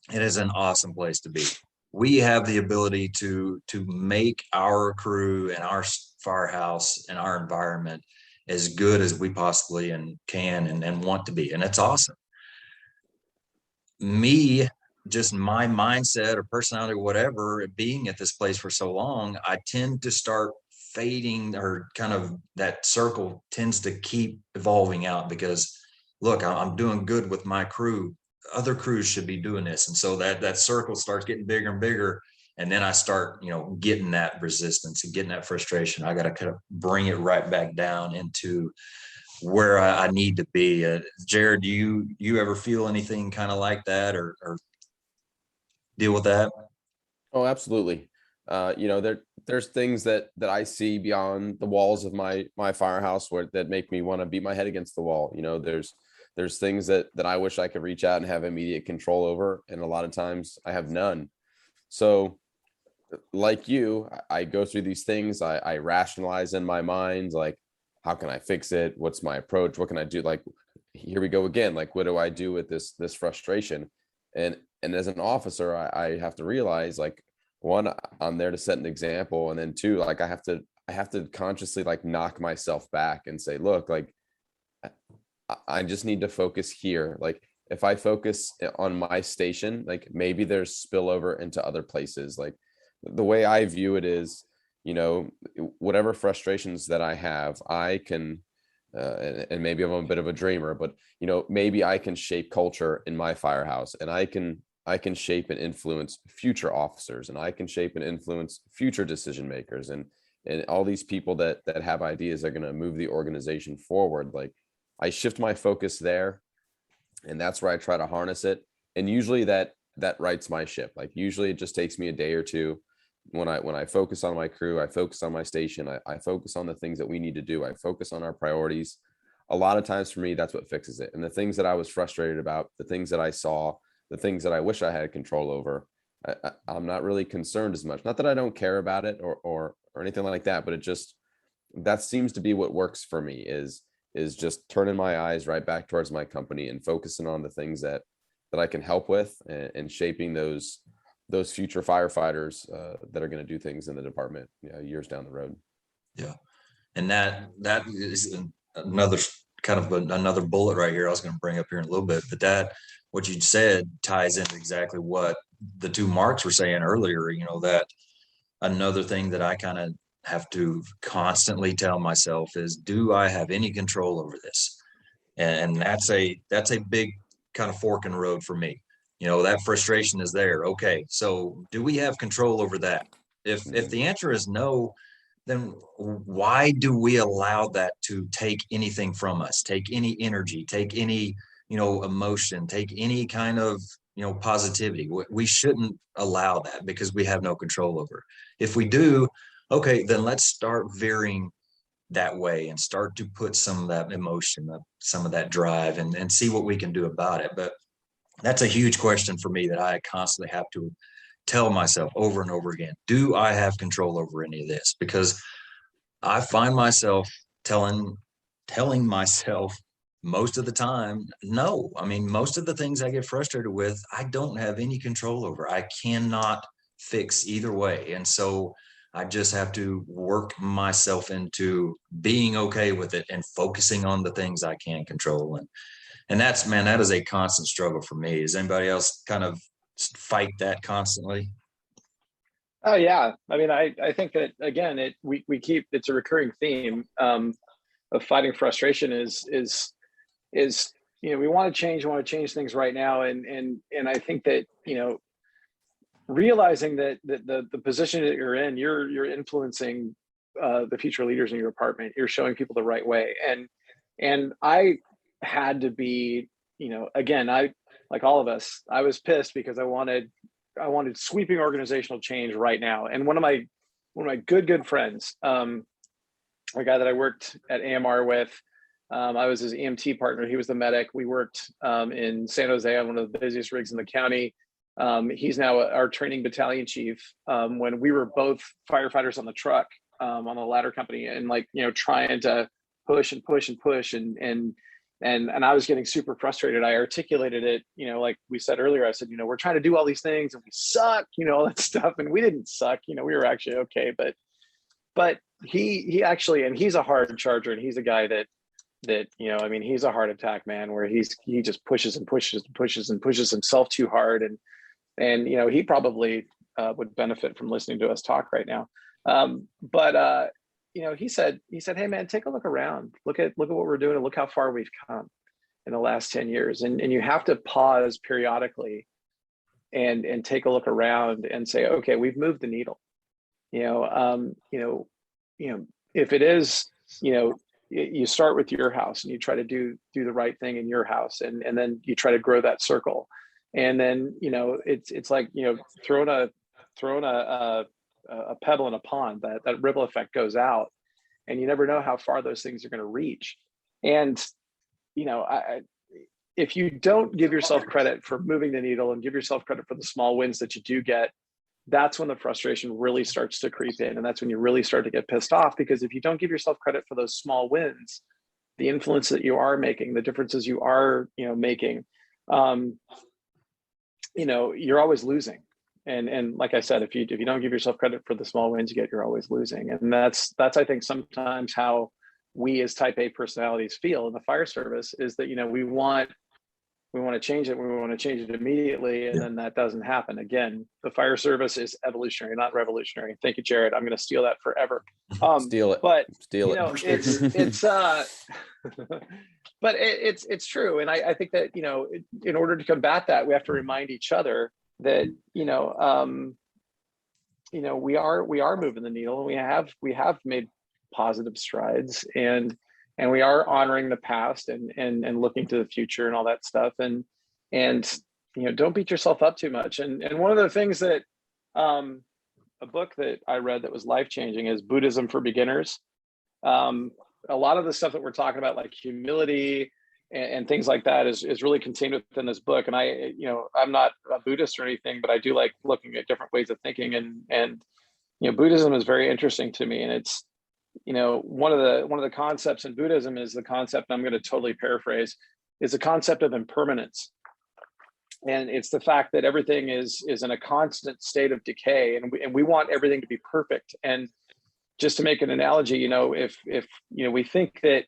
It is an awesome place to be. We have the ability to make our crew and our firehouse and our environment as good as we possibly can and want to be. And it's awesome. Me, just my mindset or personality or whatever, being at this place for so long, I tend to start fading, or kind of that circle tends to keep evolving out, because look, I'm doing good with my crew. Other crews should be doing this. And so that circle starts getting bigger and bigger. And then I start, getting that resistance and getting that frustration. I got to kind of bring it right back down into where I need to be. Jarrod, do you ever feel anything kind of like that or deal with that? Oh, absolutely. There's things that I see beyond the walls of my firehouse that make me want to beat my head against the wall. There's things that I wish I could reach out and have immediate control over. And a lot of times I have none. So like you, I go through these things. I rationalize in my mind, like, how can I fix it? What's my approach? What can I do? Like, here we go again. Like, what do I do with this frustration? And as an officer, I have to realize, like, one, I'm there to set an example. And then two, like, I have to consciously like knock myself back and say, look, like, I just need to focus here. Like, if I focus on my station, like, maybe there's spillover into other places. Like, the way I view it is, whatever frustrations that I have, I can, and maybe I'm a bit of a dreamer, but, maybe I can shape culture in my firehouse, and I can shape and influence future officers, and I can shape and influence future decision makers, and all these people that have ideas are going to move the organization forward. Like, I shift my focus there, and that's where I try to harness it. And usually that rights my ship. Like, usually it just takes me a day or two. When I focus on my crew, I focus on my station, I focus on the things that we need to do. I focus on our priorities. A lot of times for me, that's what fixes it. And the things that I was frustrated about, the things that I saw, the things that I wish I had control over, I'm not really concerned as much. Not that I don't care about it or anything like that, but that seems to be what works for me, is just turning my eyes right back towards my company and focusing on the things that I can help with, and shaping those future firefighters that are going to do things in the department, years down the road. Yeah. And that is another kind of another bullet right here I was going to bring up here in a little bit, but what you said ties into exactly what the two Marks were saying earlier. That another thing that I kind of have to constantly tell myself is, do I have any control over this? And that's a big kind of fork in the road for me. That frustration is there. Okay, so do we have control over that? If the answer is no, then why do we allow that to take anything from us, take any energy, take any, emotion, take any kind of, positivity? We shouldn't allow that, because we have no control over it. If we do, okay, then let's start veering that way and start to put some of that emotion, some of that drive, and see what we can do about it. But that's a huge question for me that I constantly have to tell myself over and over again, do I have control over any of this? Because I find myself telling myself most of the time, no. I mean, most of the things I get frustrated with, I don't have any control over. I cannot fix either way. And so I just have to work myself into being okay with it and focusing on the things I can control. And that's, man, that is a constant struggle for me. Does anybody else kind of fight that constantly? Oh yeah. I mean, I think that again, we keep, it's a recurring theme of fighting frustration is, you know, we want to change things right now. And I think that, you know, realizing that the position that you're in, you're influencing the future leaders in your department. You're showing people the right way. And I had to be, you know, again, like all of us, I was pissed because I wanted sweeping organizational change right now. And one of my good friends, a guy that I worked at AMR with, I was his EMT partner. He was the medic. We worked in San Jose on one of the busiest rigs in the county. He's now our training battalion chief. When we were both firefighters on the truck, on the ladder company, and like, you know, trying to push and I was getting super frustrated. I articulated it, you know, like we said earlier, I said, you know, we're trying to do all these things and we suck, you know, all that stuff. And we didn't suck, you know, we were actually okay. But he actually, and he's a hard charger, and he's a guy that, you know, I mean, he's a heart attack man, where he just pushes himself too hard. And, you know, he probably would benefit from listening to us talk right now. You know, he said, hey man, take a look around, look at what we're doing, and look how far we've come in the last 10 years. And you have to pause periodically and take a look around and say, okay, we've moved the needle. You know, if it is, you know, you start with your house and you try to do the right thing in your house, and then you try to grow that circle. And then, you know, it's like, you know, throwing a pebble in a pond, that ripple effect goes out, and you never know how far those things are going to reach. And, you know, if you don't give yourself credit for moving the needle and give yourself credit for the small wins that you do get, that's when the frustration really starts to creep in. And that's when you really start to get pissed off, because if you don't give yourself credit for those small wins, the influence that you are making, the differences you are, you know, making, you know, you're always losing. And like I said, if you don't give yourself credit for the small wins you get, you're always losing. And that's I think sometimes how we as type A personalities feel in the fire service, is that, you know, we want to change it. We want to change it immediately. And then that doesn't happen. Again, the fire service is evolutionary, not revolutionary. Thank you, Jarrod. I'm going to steal that forever. Steal it. But steal you it. know, it's but it's true. And I think that, you know, in order to combat that, we have to remind each other that, you know, we are moving the needle, and we have made positive strides, and we are honoring the past and looking to the future and all that stuff. And you know, don't beat yourself up too much. And one of the things that a book that I read that was life-changing is Buddhism for Beginners. A lot of the stuff that we're talking about, like humility and things like that, is really contained within this book. And you know, I'm not a Buddhist or anything, but I do like looking at different ways of thinking. And you know, Buddhism is very interesting to me. And it's, you know, one of the concepts in Buddhism is the concept, I'm going to totally paraphrase, is the concept of impermanence. And it's the fact that everything is in a constant state of decay, and we want everything to be perfect. And just to make an analogy, you know, if you know, we think that,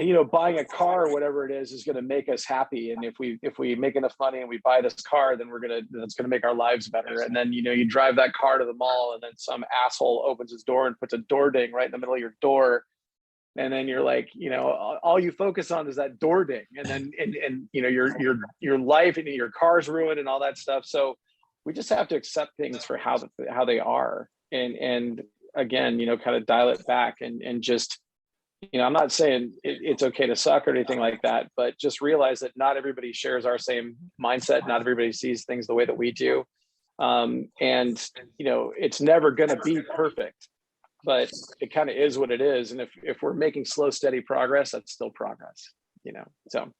you know, buying a car or whatever it is going to make us happy, and if we make enough money and we buy this car, then that's going to make our lives better. And then, you know, you drive that car to the mall, and then some asshole opens his door and puts a door ding right in the middle of your door, and then you're like, you know, all you focus on is that door ding, and then and you know, your life and your car's ruined and all that stuff. So we just have to accept things for how they are, and again, you know, kind of dial it back and just, you know, I'm not saying it's okay to suck or anything like that, but just realize that not everybody shares our same mindset. Not everybody sees things the way that we do. And, you know, it's never going to be perfect, but it kind of is what it is. And if we're making slow, steady progress, that's still progress, you know? So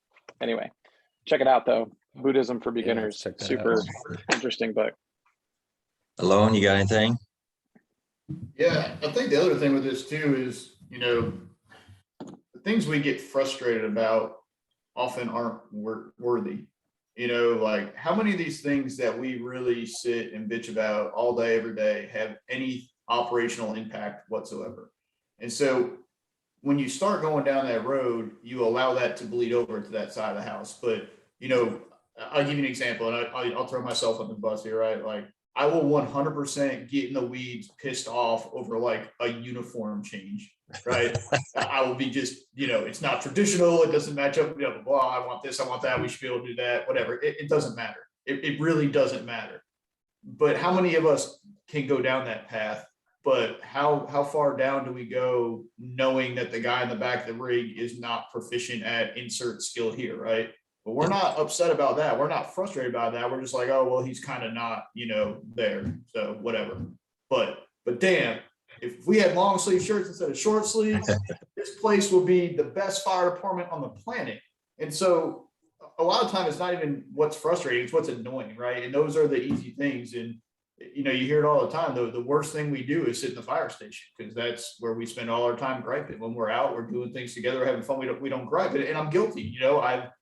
anyway, check it out though. Buddhism for Yeah, Beginners. check that Super out. interesting book. Aloan, you got anything? Yeah, I think the other thing with this too is, the things we get frustrated about often aren't worthy. Like how many of these things that we really sit and bitch about all day, every day have any operational impact whatsoever? And so when you start going down that road, you allow that to bleed over to that side of the house. But, I'll give you an example, and I'll throw myself on the bus here, right? Like I will 100% get in the weeds, pissed off over like a uniform change, right? I will be just, it's not traditional. It doesn't match up. Blah, blah, blah. I want this. I want that. We should be able to do that. Whatever. It doesn't matter. It really doesn't matter. But how many of us can go down that path? But how far down do we go knowing that the guy in the back of the rig is not proficient at insert skill here, right? But we're not upset about that. We're not frustrated about that. We're just like, oh, well, he's kind of not, there. So whatever. But damn, if we had long sleeve shirts instead of short sleeves, this place would be the best fire department on the planet. And so a lot of times it's not even what's frustrating, it's what's annoying, right? And those are the easy things. And you hear it all the time. The worst thing we do is sit in the fire station because that's where we spend all our time griping. When we're out, we're doing things together, having fun. We don't gripe it, and I'm guilty.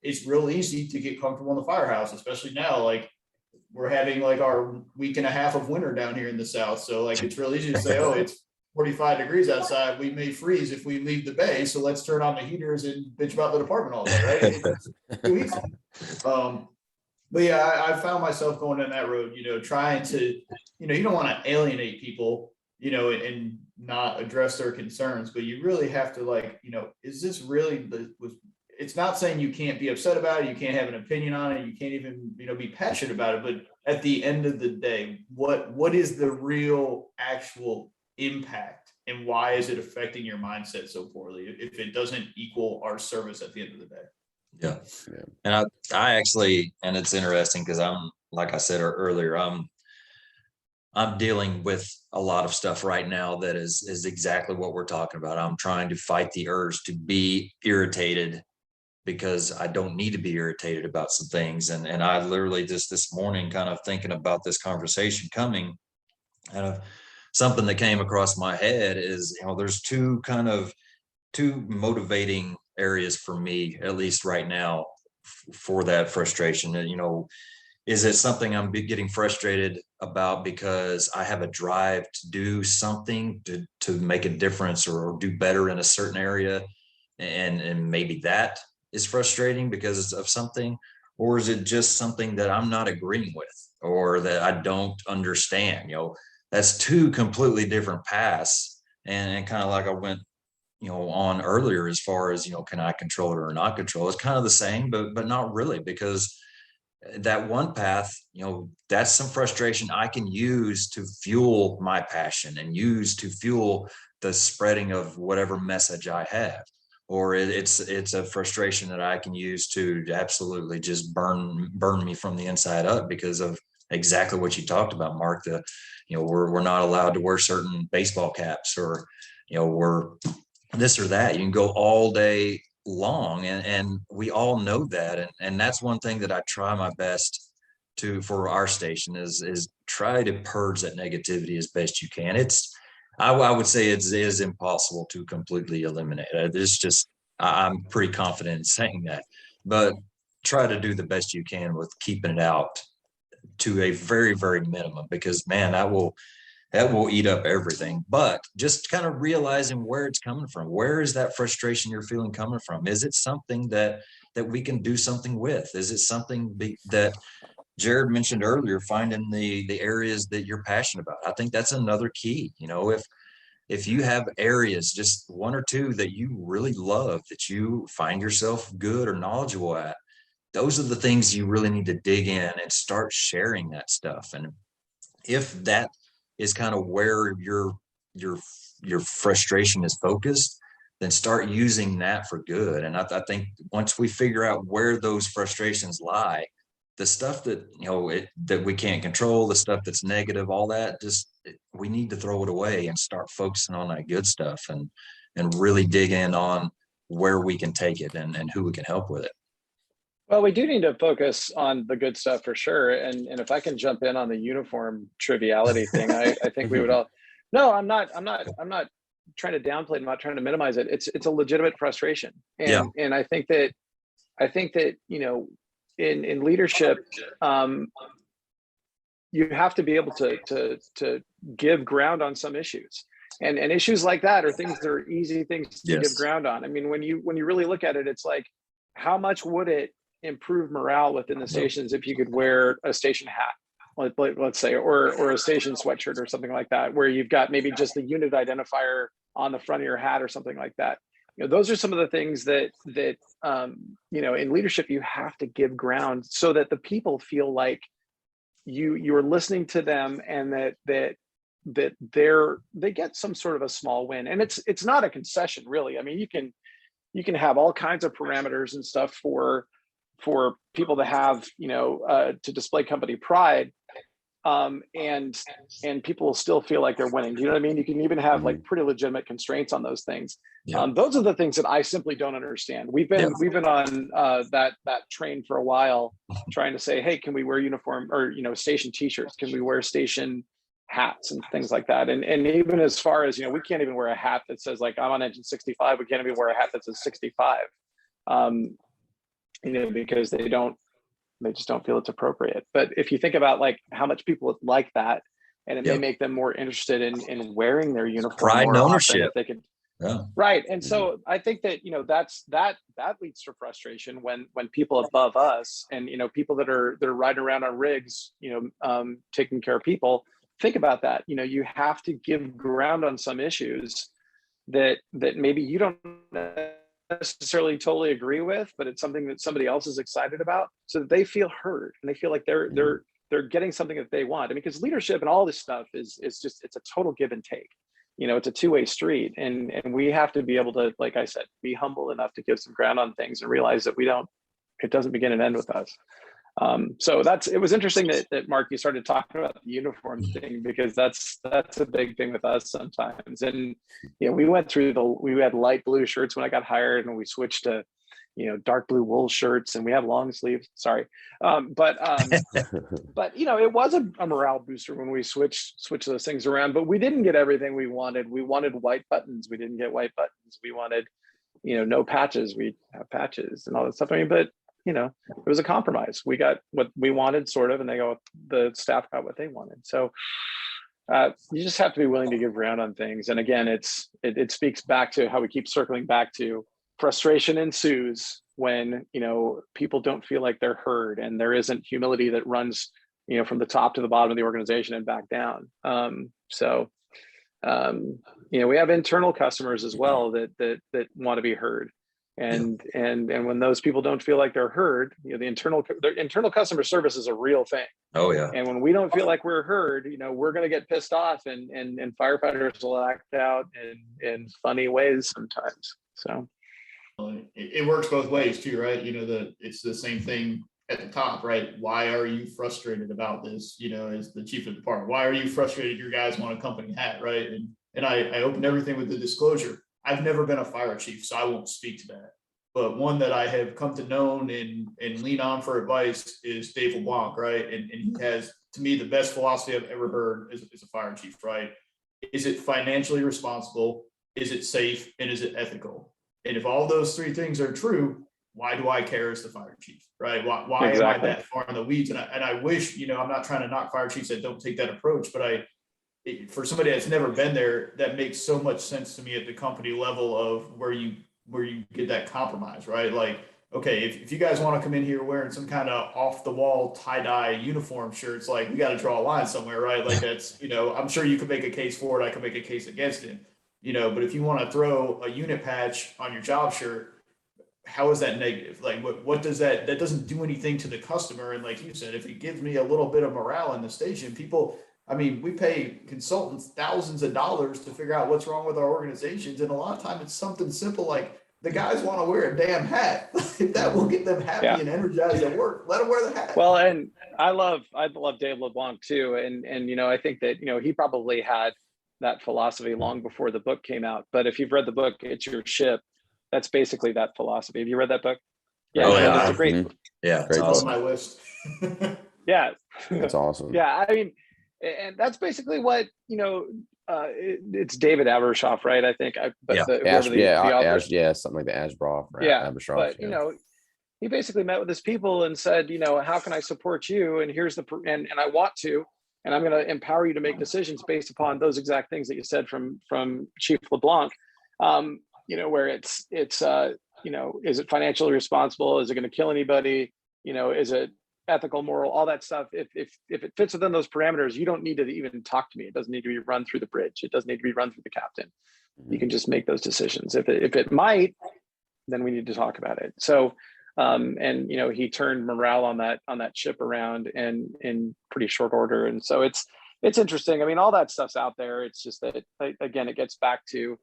It's real easy to get comfortable in the firehouse, especially now. Like we're having like our week and a half of winter down here in the South, so like it's real easy to say, oh, it's 45 degrees outside. We may freeze if we leave the bay, so let's turn on the heaters and bitch about the department all day, right? It's too easy. But yeah, I found myself going down that road, trying to, you don't want to alienate people, and not address their concerns, but you really have to like, is this really it's not saying you can't be upset about it. You can't have an opinion on it. You can't even, be passionate about it. But at the end of the day, what is the real actual impact and why is it affecting your mindset so poorly if it doesn't equal our service at the end of the day? Yeah. And I actually, and it's interesting because I'm, like I said earlier, I'm dealing with a lot of stuff right now that is exactly what we're talking about. I'm trying to fight the urge to be irritated because I don't need to be irritated about some things. And I literally just this morning kind of thinking about this conversation coming, kind of something that came across my head is, there's two motivating areas for me, at least right now, for that frustration. And, is it something I'm getting frustrated about because I have a drive to do something to make a difference or do better in a certain area? And maybe that is frustrating because of something, or is it just something that I'm not agreeing with or that I don't understand? That's two completely different paths. And kind of like I went on earlier as far as can I control it or not control it? It's kind of the same, but not really, because that one path, that's some frustration I can use to fuel my passion and use to fuel the spreading of whatever message I have. Or it's a frustration that I can use to absolutely just burn me from the inside up because of exactly what you talked about, Mark. We're not allowed to wear certain baseball caps, or we're this or that. You can go all day long, and we all know that, and that's one thing that I try my best for our station is try to purge that negativity as best you can. I would say it is impossible to completely eliminate it. It's just I'm pretty confident in saying that, but try to do the best you can with keeping it out to a very, very minimum, because man, that will eat up everything. But just kind of realizing where it's coming from. Where is that frustration you're feeling coming from? Is it something that we can do something with? Is it something that Jarrod mentioned earlier, finding the areas that you're passionate about? I think that's another key. If you have areas, just one or two that you really love, that you find yourself good or knowledgeable at, those are the things you really need to dig in and start sharing that stuff. And if that is kind of where your frustration is focused, then start using that for good. And I think once we figure out where those frustrations lie, the stuff that that we can't control, the stuff that's negative, all that, we need to throw it away and start focusing on that good stuff and really dig in on where we can take it and who we can help with it. Well, we do need to focus on the good stuff for sure. And if I can jump in on the uniform triviality thing, I think we would all. No, I'm not trying to downplay it. I'm not trying to minimize it. It's a legitimate frustration, and I think that in leadership, you have to be able to give ground on some issues, and issues like that are things that are easy things to give ground on. I mean, when you really look at it, it's like, how much would it improve morale within the stations if you could wear a station hat, let's say, or a station sweatshirt or something like that, where you've got maybe just the unit identifier on the front of your hat or something like that. Those are some of the things that in leadership you have to give ground, so that the people feel like you're listening to them, and that they get some sort of a small win. And it's not a concession, really. I mean, you can have all kinds of parameters and stuff for people to have, to display company pride, and people will still feel like they're winning. Do you know what I mean? You can even have like pretty legitimate constraints on those things. Those are the things that I simply don't understand. We've been on that train for a while, trying to say, hey, can we wear uniform or station t-shirts? Can we wear station hats and things like that? And even as far as we can't even wear a hat that says like I'm on engine 65. We can't even wear a hat that says 65. Because they just don't feel it's appropriate. But if you think about like how much people like that, and it may make them more interested in wearing their uniform, pride and ownership, if they could. Right. And so I think that that leads to frustration when people above us and people that are riding around on rigs, taking care of people, think about that. You have to give ground on some issues that maybe you don't necessarily totally agree with, but it's something that somebody else is excited about, so that they feel heard and they feel like they're getting something that they want. I mean, because leadership and all this stuff is just, it's a total give and take. It's a two-way street, and we have to be able to, like I said, be humble enough to give some ground on things and realize that it doesn't begin and end with us. So it was interesting that Mark, you started talking about the uniform thing, because that's a big thing with us sometimes. And we went through we had light blue shirts when I got hired, and we switched to dark blue wool shirts, and we have long sleeves. Sorry, but it was a morale booster when we switched those things around. But we didn't get everything we wanted. We wanted white buttons. We didn't get white buttons. We wanted no patches. We have patches and all that stuff. I mean, but it was a compromise. We got what we wanted, sort of, and the staff got what they wanted. So you just have to be willing to give ground on things. And again, it speaks back to how we keep circling back to frustration ensues when people don't feel like they're heard, and there isn't humility that runs from the top to the bottom of the organization and back down. We have internal customers as well that want to be heard. And when those people don't feel like they're heard, the internal customer service is a real thing. Oh yeah. And when we don't feel like we're heard, we're going to get pissed off, and firefighters will act out in funny ways sometimes. So it works both ways too, right? It's the same thing at the top, right? Why are you frustrated about this? As the chief of the department, why are you frustrated? Your guys want a company hat, right? And I opened everything with the disclosure. I've never been a fire chief, so I won't speak to that. But one that I have come to know and lean on for advice is Dave LeBlanc, right? And he has, to me, the best philosophy I've ever heard as a fire chief, right? Is it financially responsible? Is it safe? And is it ethical? And if all those three things are true, why do I care as the fire chief, right? Why exactly. am I that far in the weeds? And I wish, I'm not trying to knock fire chiefs that don't take that approach, but for somebody that's never been there, that makes so much sense to me at the company level of where you get that compromise, right? Like, okay, if you guys want to come in here wearing some kind of off the wall tie-dye uniform shirts, like we got to draw a line somewhere, right? Like that's, I'm sure you could make a case for it. I could make a case against it, but if you want to throw a unit patch on your job shirt, how is that negative? Like what does that doesn't do anything to the customer. And like you said, if it gives me a little bit of morale in the station, we pay consultants thousands of dollars to figure out what's wrong with our organizations. And a lot of times it's something simple like the guys want to wear a damn hat. If that will get them happy and energized at work, let them wear the hat. Well, and I love Dave LeBlanc too. And I think that, he probably had that philosophy long before the book came out. But if you've read the book, It's Your Ship, that's basically that philosophy. Have you read that book? Yeah, Oh, and yeah. it's a great, Mhm. Yeah, it's Great It's awesome. on my list. yeah. That's awesome. Yeah, I mean, and that's basically what, it's David Abershoff, right? I think, but Yeah. whoever the author. Yeah, something like the Ashbrough or Yeah, Abershoff. but Yeah. he basically met with his people and said, how can I support you? And here's and I want to, and I'm going to empower you to make decisions based upon those exact things that you said from Chief LeBlanc. Where it's is it financially responsible? Is it going to kill anybody? Is it ethical, moral, all that stuff? If it fits within those parameters, you don't need to even talk to me. It doesn't need to be run through the bridge. It doesn't need to be run through the captain. You can just make those decisions. If it might, then we need to talk about it. So, he turned morale on that ship around and in pretty short order. And so it's interesting. I mean, all that stuff's out there. It's just that, again, it gets back to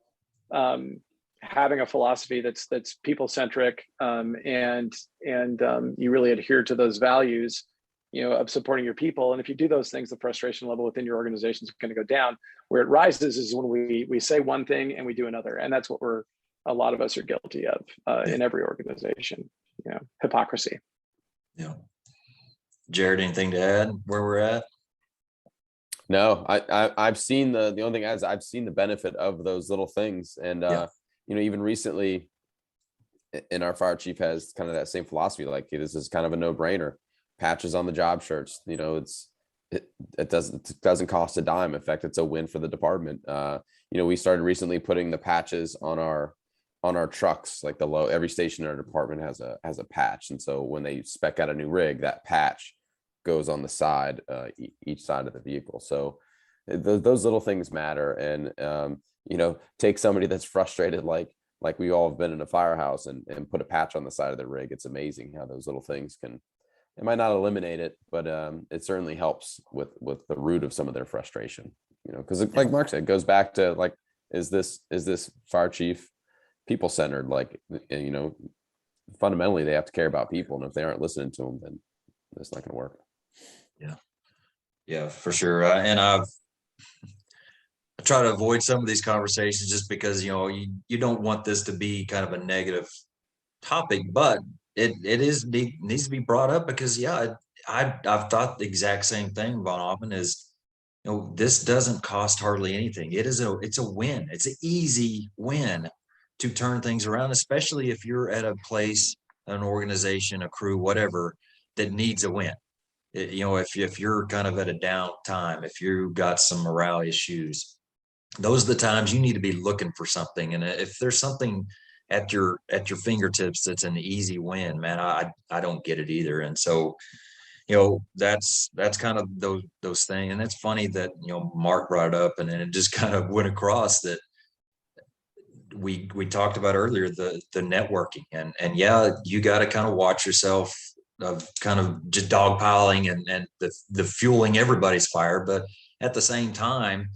having a philosophy that's people centric, and you really adhere to those values, of supporting your people. And if you do those things, the frustration level within your organization is going to go down. Where it rises is when we say one thing and we do another, and that's what a lot of us are guilty of in every organization. Hypocrisy. Yeah. Jarrod, anything to add where we're at? No, I've seen the only thing is I've seen the benefit of those little things. And even recently, and our fire chief has kind of that same philosophy. Like, this is kind of a no-brainer. Patches on the job shirts. It doesn't cost a dime. In fact, it's a win for the department. We started recently putting the patches on our trucks, like every station in our department has a patch. And so when they spec out a new rig, that patch goes on the side, each side of the vehicle. So those little things matter. And, take somebody that's frustrated, like we all have been in a firehouse, and put a patch on the side of the rig. It's amazing how those little things it might not eliminate it, but it certainly helps with the root of some of their frustration, because like Mark said, it goes back to like, is this fire chief people centered? Like, fundamentally they have to care about people, and if they aren't listening to them, then it's not going to work. Yeah, for sure. I try to avoid some of these conversations just because you don't want this to be kind of a negative topic, but it needs to be brought up because I've thought the exact same thing. VonAppen is, this doesn't cost hardly anything. It's a win. It's an easy win to turn things around, especially if you're at a place, an organization, a crew, whatever, that needs a win. If you're kind of at a down time, if you got some morale issues, those are the times you need to be looking for something. And if there's something at your fingertips that's an easy win, man, I don't get it either. And so that's kind of those things. And it's funny that Mark brought it up, and then it just kind of went across that we talked about earlier, the networking, and you got to kind of watch yourself of kind of just dogpiling and the fueling everybody's fire. But at the same time,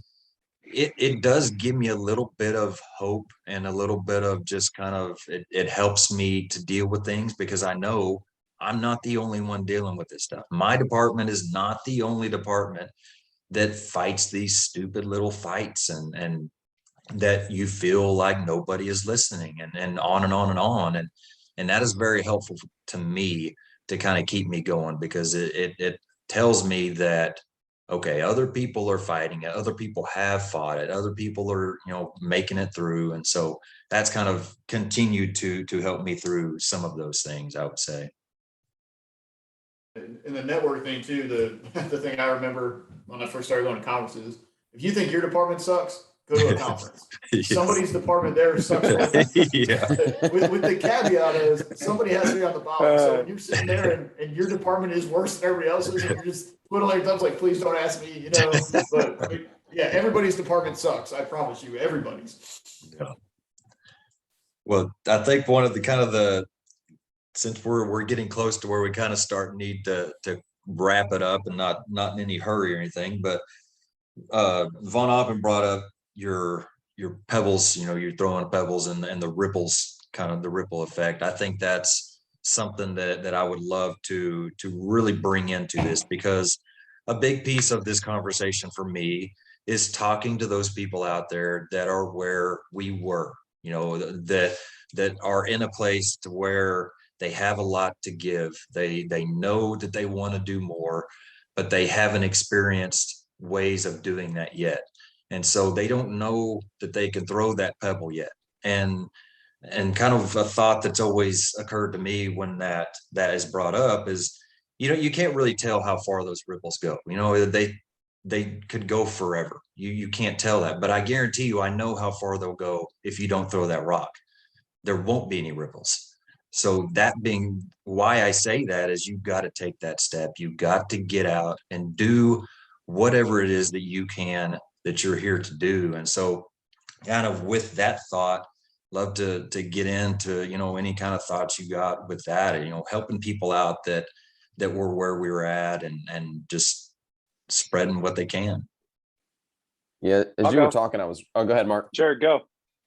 it does give me a little bit of hope and a little bit of just kind of, it helps me to deal with things, because I know I'm not the only one dealing with this stuff. My department is not the only department that fights these stupid little fights, and that you feel like nobody is listening, and on and on and on. And that is very helpful to me to kind of keep me going, because it tells me that, okay, other people are fighting it, other people have fought it, other people are making it through. And so that's kind of continued to help me through some of those things, I would say. And the network thing too, the thing I remember when I first started going to conferences, if you think your department sucks, go to a conference. Yes. Somebody's department there sucks. Yeah. with the caveat is somebody has to be on the bottom. So when you're sitting there and your department is worse than everybody else's, and you're just twiddling your thumbs like, please don't ask me, But everybody's department sucks. I promise you, everybody's. Yeah. Well, I think one of the since we're getting close to where we kind of need to wrap it up, and not in any hurry or anything, but VonAppen brought up your pebbles, you're throwing pebbles and the ripples, kind of the ripple effect. I think that's something that I would love to really bring into this, because a big piece of this conversation for me is talking to those people out there that are where we were, that are in a place to where They have a lot to give. They know that they want to do more, but they haven't experienced ways of doing that yet. And so they don't know that they can throw that pebble yet. And kind of a thought that's always occurred to me when that is brought up is, you can't really tell how far those ripples go. They could go forever. You can't tell that, but I guarantee you, I know how far they'll go if you don't throw that rock. There won't be any ripples. So that being why I say that is, you've got to take that step. You've got to get out and do whatever it is that you can, that you're here to do. And so kind of with that thought, love to get into, any kind of thoughts you got with that, helping people out that were where we were at, and just spreading what they can. Yeah. As you were talking, go ahead, Mark. Jarrod, go.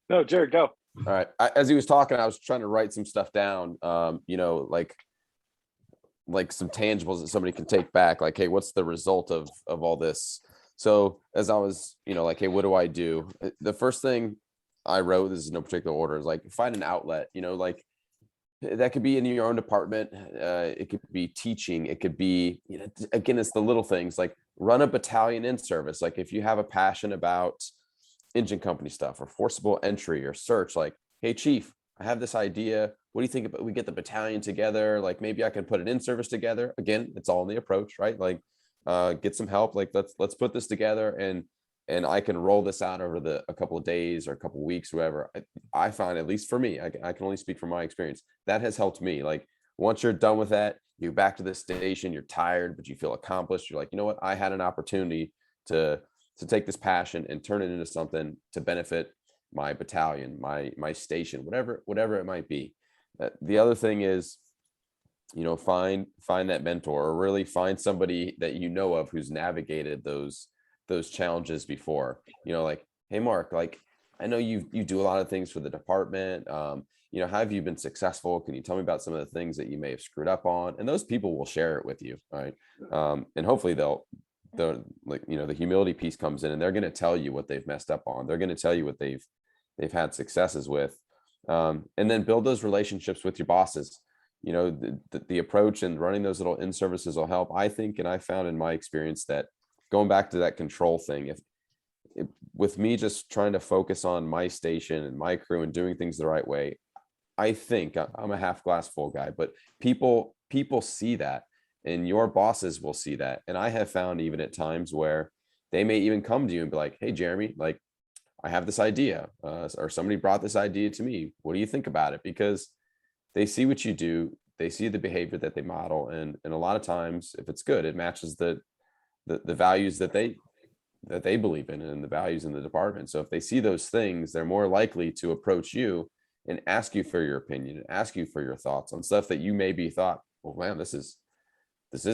No, Jarrod, go. All right. As he was talking, I was trying to write some stuff down, like some tangibles that somebody can take back. Like, hey, what's the result of all this? So as I was, like, hey, what do I do? The first thing I wrote, this is no particular order, is like, find an outlet, like that could be in your own department. It could be teaching. It could be, again, it's the little things, like run a battalion in service. Like if you have a passion about engine company stuff or forcible entry or search, like, hey, chief, I have this idea. What do you think about we get the battalion together? Like maybe I can put an in-service together. Again, it's all in the approach, right? Like get some help. Like let's put this together, and I can roll this out over a couple of days or a couple of weeks, whatever. I find, at least for me, I can only speak from my experience, that has helped me. Like once you're done with that, you're back to the station, you're tired, but you feel accomplished. You're like, you know what? I had an opportunity to take this passion and turn it into something to benefit my battalion, my station, whatever it might be. The other thing is, find that mentor, or really find somebody that you know of who's navigated those challenges before. Like, hey, Mark, like I know you do a lot of things for the department. How have you been successful? Can you tell me about some of the things that you may have screwed up on? And those people will share it with you, right? And hopefully the humility piece comes in, and they're going to tell you what they've messed up on. They're going to tell you what they've had successes with, and then build those relationships with your bosses. The approach and running those little in services will help, I think. And I found in my experience that going back to that control thing, with me just trying to focus on my station and my crew and doing things the right way, I think I'm a half glass full guy, but people see that. And your bosses will see that. And I have found even at times where they may even come to you and be like, hey, Jeremy, like I have this idea, or somebody brought this idea to me. What do you think about it? Because they see what you do. They see the behavior that they model. And a lot of times, if it's good, it matches the values that they believe in and the values in the department. So if they see those things, they're more likely to approach you and ask you for your opinion and ask you for your thoughts on stuff that you maybe thought, well, man, this is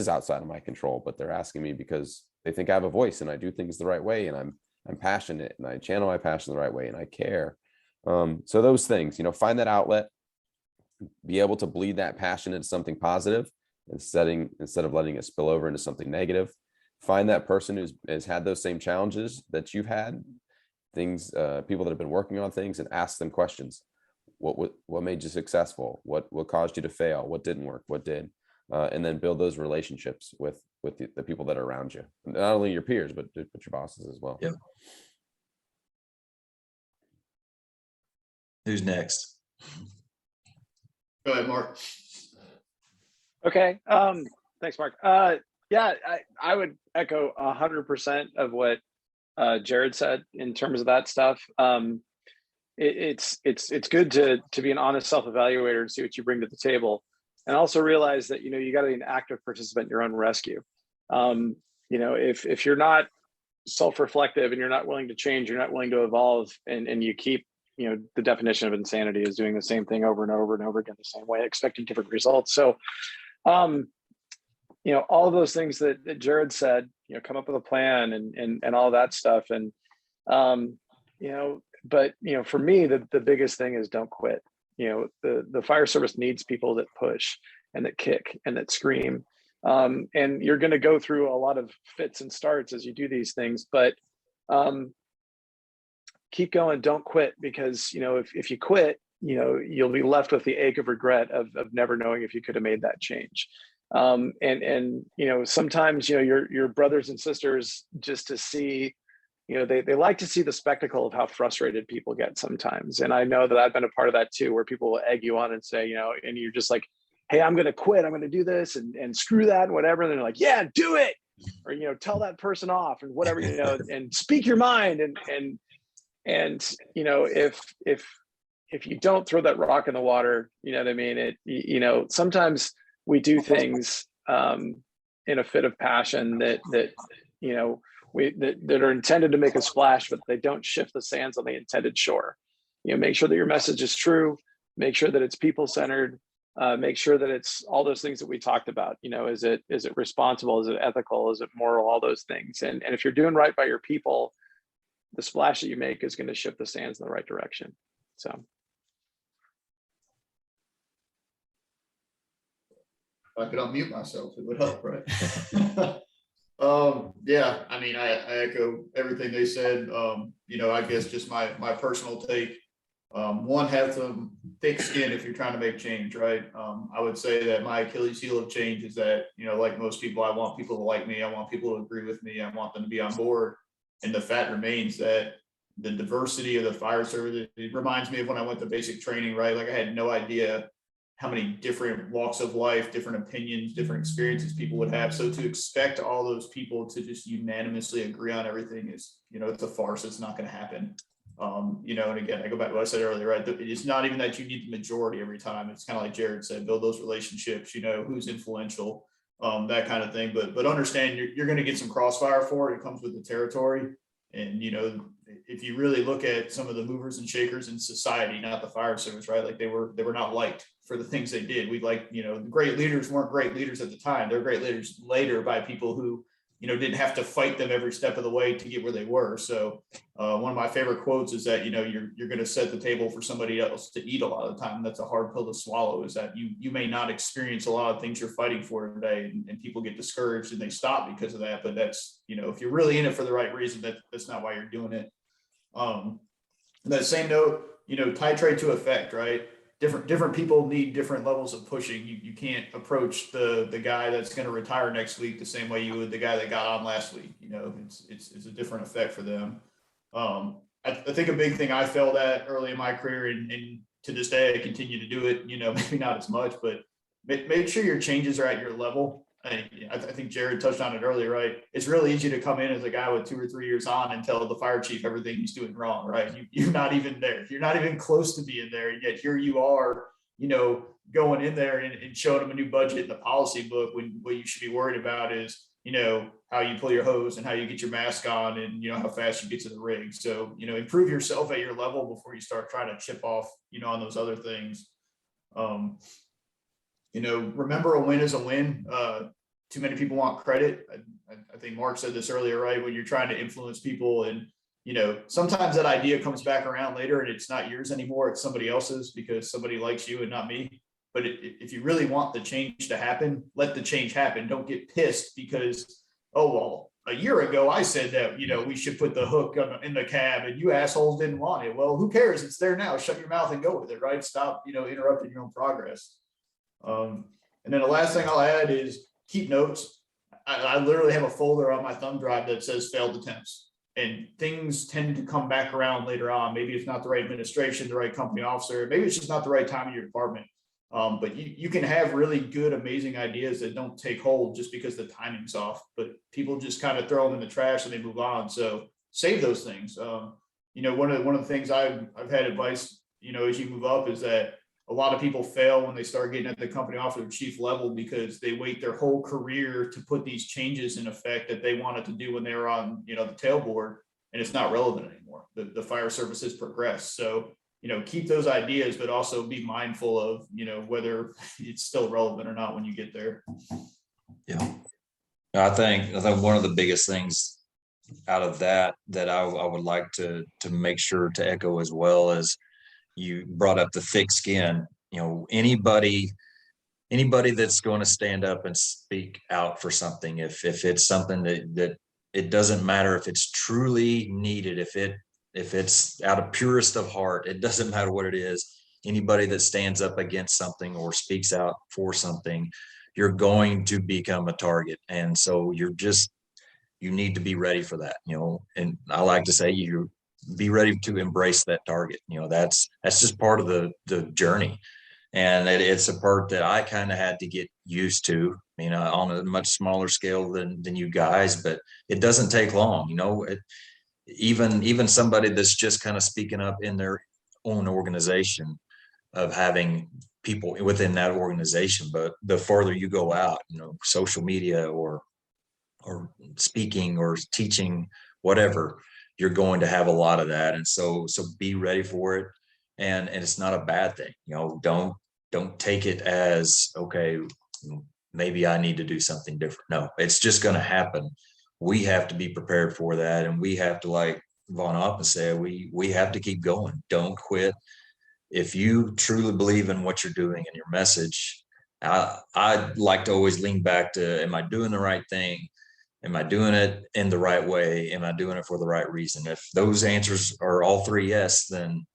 outside of my control, but they're asking me because they think I have a voice and I do things the right way, and I'm passionate and I channel my passion the right way and I care. So those things, find that outlet, be able to bleed that passion into something positive instead of letting it spill over into something negative. Find that person has had those same challenges that you've had, things, people that have been working on things, and ask them questions. What made you successful? What caused you to fail? What didn't work? What did? And then build those relationships with the people that are around you, not only your peers, but your bosses as well. Yeah. Who's next? Go ahead, Mark. Okay. Thanks, Mark. Yeah, I would echo 100% of what Jarrod said in terms of that stuff. It's good to be an honest self-evaluator and see what you bring to the table, and also realize that you got to be an active participant in your own rescue. If you're not self-reflective and you're not willing to change, you're not willing to evolve, and you keep, the definition of insanity is doing the same thing over and over and over again the same way, expecting different results. So all of those things that Jarrod said, come up with a plan and all that stuff. And, but for me, the biggest thing is don't quit. The fire service needs people that push and that kick and that scream. And you're going to go through a lot of fits and starts as you do these things, but keep going, don't quit, because if you quit, you'll be left with the ache of regret of never knowing if you could have made that change. And sometimes, your brothers and sisters, just to see, they like to see the spectacle of how frustrated people get sometimes. And I know that I've been a part of that too, where people will egg you on and say, and you're just like, hey, I'm going to quit. I'm going to do this and screw that and whatever. And they're like, yeah, do it. Or, tell that person off and whatever, and speak your mind. And if you don't throw that rock in the water, you know what I mean? Sometimes we do things in a fit of passion that are intended to make a splash, but they don't shift the sands on the intended shore. Make sure that your message is true, make sure that it's people-centered, make sure that it's all those things that we talked about. Is it responsible? Is it ethical? Is it moral? All those things. And if you're doing right by your people, the splash that you make is going to shift the sands in the right direction. So. If I could unmute myself, it would help, right? Yeah, I mean, I echo everything they said. I guess just my personal take. One, have some thick skin if you're trying to make change, right? I would say that my Achilles heel of change is that, like most people, I want people to like me. I want people to agree with me. I want them to be on board. And the fact remains that the diversity of the fire service, it reminds me of when I went to basic training, right? Like I had no idea how many different walks of life, different opinions, different experiences people would have. So to expect all those people to just unanimously agree on everything is, it's a farce. It's not going to happen. And again, I go back to what I said earlier, right? It's not even that you need the majority every time. It's kind of like Jarrod said, build those relationships, who's influential, that kind of thing. But understand you're going to get some crossfire for it. It comes with the territory. And, if you really look at some of the movers and shakers in society, not the fire service, right? Like they were not liked for the things they did. The great leaders weren't great leaders at the time. They're great leaders later by people who, didn't have to fight them every step of the way to get where they were. So one of my favorite quotes is that, you're going to set the table for somebody else to eat a lot of the time. That's a hard pill to swallow, is that you may not experience a lot of things you're fighting for today, and people get discouraged and they stop because of that. But that's, if you're really in it for the right reason, that's not why you're doing it. On that same note, titrate to effect, right? Different people need different levels of pushing. You can't approach the guy that's going to retire next week the same way you would the guy that got on last week. It's a different effect for them. I think a big thing I failed at early in my career, and to this day I continue to do it. Maybe not as much, but make sure your changes are at your level. I think Jarrod touched on it earlier, right? It's really easy to come in as a guy with 2 or 3 years on and tell the fire chief everything he's doing wrong, right? You're not even there. You're not even close to being there. And yet here you are, going in there and showing them a new budget in the policy book, when what you should be worried about is, how you pull your hose and how you get your mask on, and, how fast you get to the rig. So, improve yourself at your level before you start trying to chip off, on those other things. Remember, a win is a win. Too many people want credit. I think Mark said this earlier, right? When you're trying to influence people, and, sometimes that idea comes back around later and it's not yours anymore. It's somebody else's because somebody likes you and not me. But if you really want the change to happen, let the change happen. Don't get pissed because, oh, well, a year ago I said that, we should put the hook in the cab and you assholes didn't want it. Well, who cares? It's there now. Shut your mouth and go with it, right? Stop, interrupting your own progress. And then the last thing I'll add is keep notes. I literally have a folder on my thumb drive that says failed attempts, and things tend to come back around later on. Maybe it's not the right administration, the right company officer. Maybe it's just not the right time in your department. But you can have really good, amazing ideas that don't take hold just because the timing's off, but people just kind of throw them in the trash and they move on. So save those things. One of the things I've had advice, as you move up, is that a lot of people fail when they start getting at the company officer chief level because they wait their whole career to put these changes in effect that they wanted to do when they were on, the tailboard, and it's not relevant anymore. The fire service has progressed. So, keep those ideas, but also be mindful of, whether it's still relevant or not when you get there. Yeah. I think one of the biggest things out of that I would like to make sure to echo as well is, you brought up the thick skin. Anybody that's going to stand up and speak out for something, if it's something that it doesn't matter if it's truly needed, if it's out of purest of heart, it doesn't matter what it is, anybody that stands up against something or speaks out for something, you're going to become a target. And so you need to be ready for that, and I like to say you be ready to embrace that target. That's just part of the journey. And it's a part that I kind of had to get used to, on a much smaller scale than you guys, but it doesn't take long, even somebody that's just kind of speaking up in their own organization, of having people within that organization. But the further you go out, social media or speaking or teaching, whatever, you're going to have a lot of that. And so be ready for it. And it's not a bad thing. Don't take it as, okay, maybe I need to do something different. No, it's just going to happen. We have to be prepared for that. And we have to, like VonAppen said, we have to keep going. Don't quit. If you truly believe in what you're doing and your message, I like to always lean back to, am I doing the right thing? Am I doing it in the right way? Am I doing it for the right reason? If those answers are all three yes, then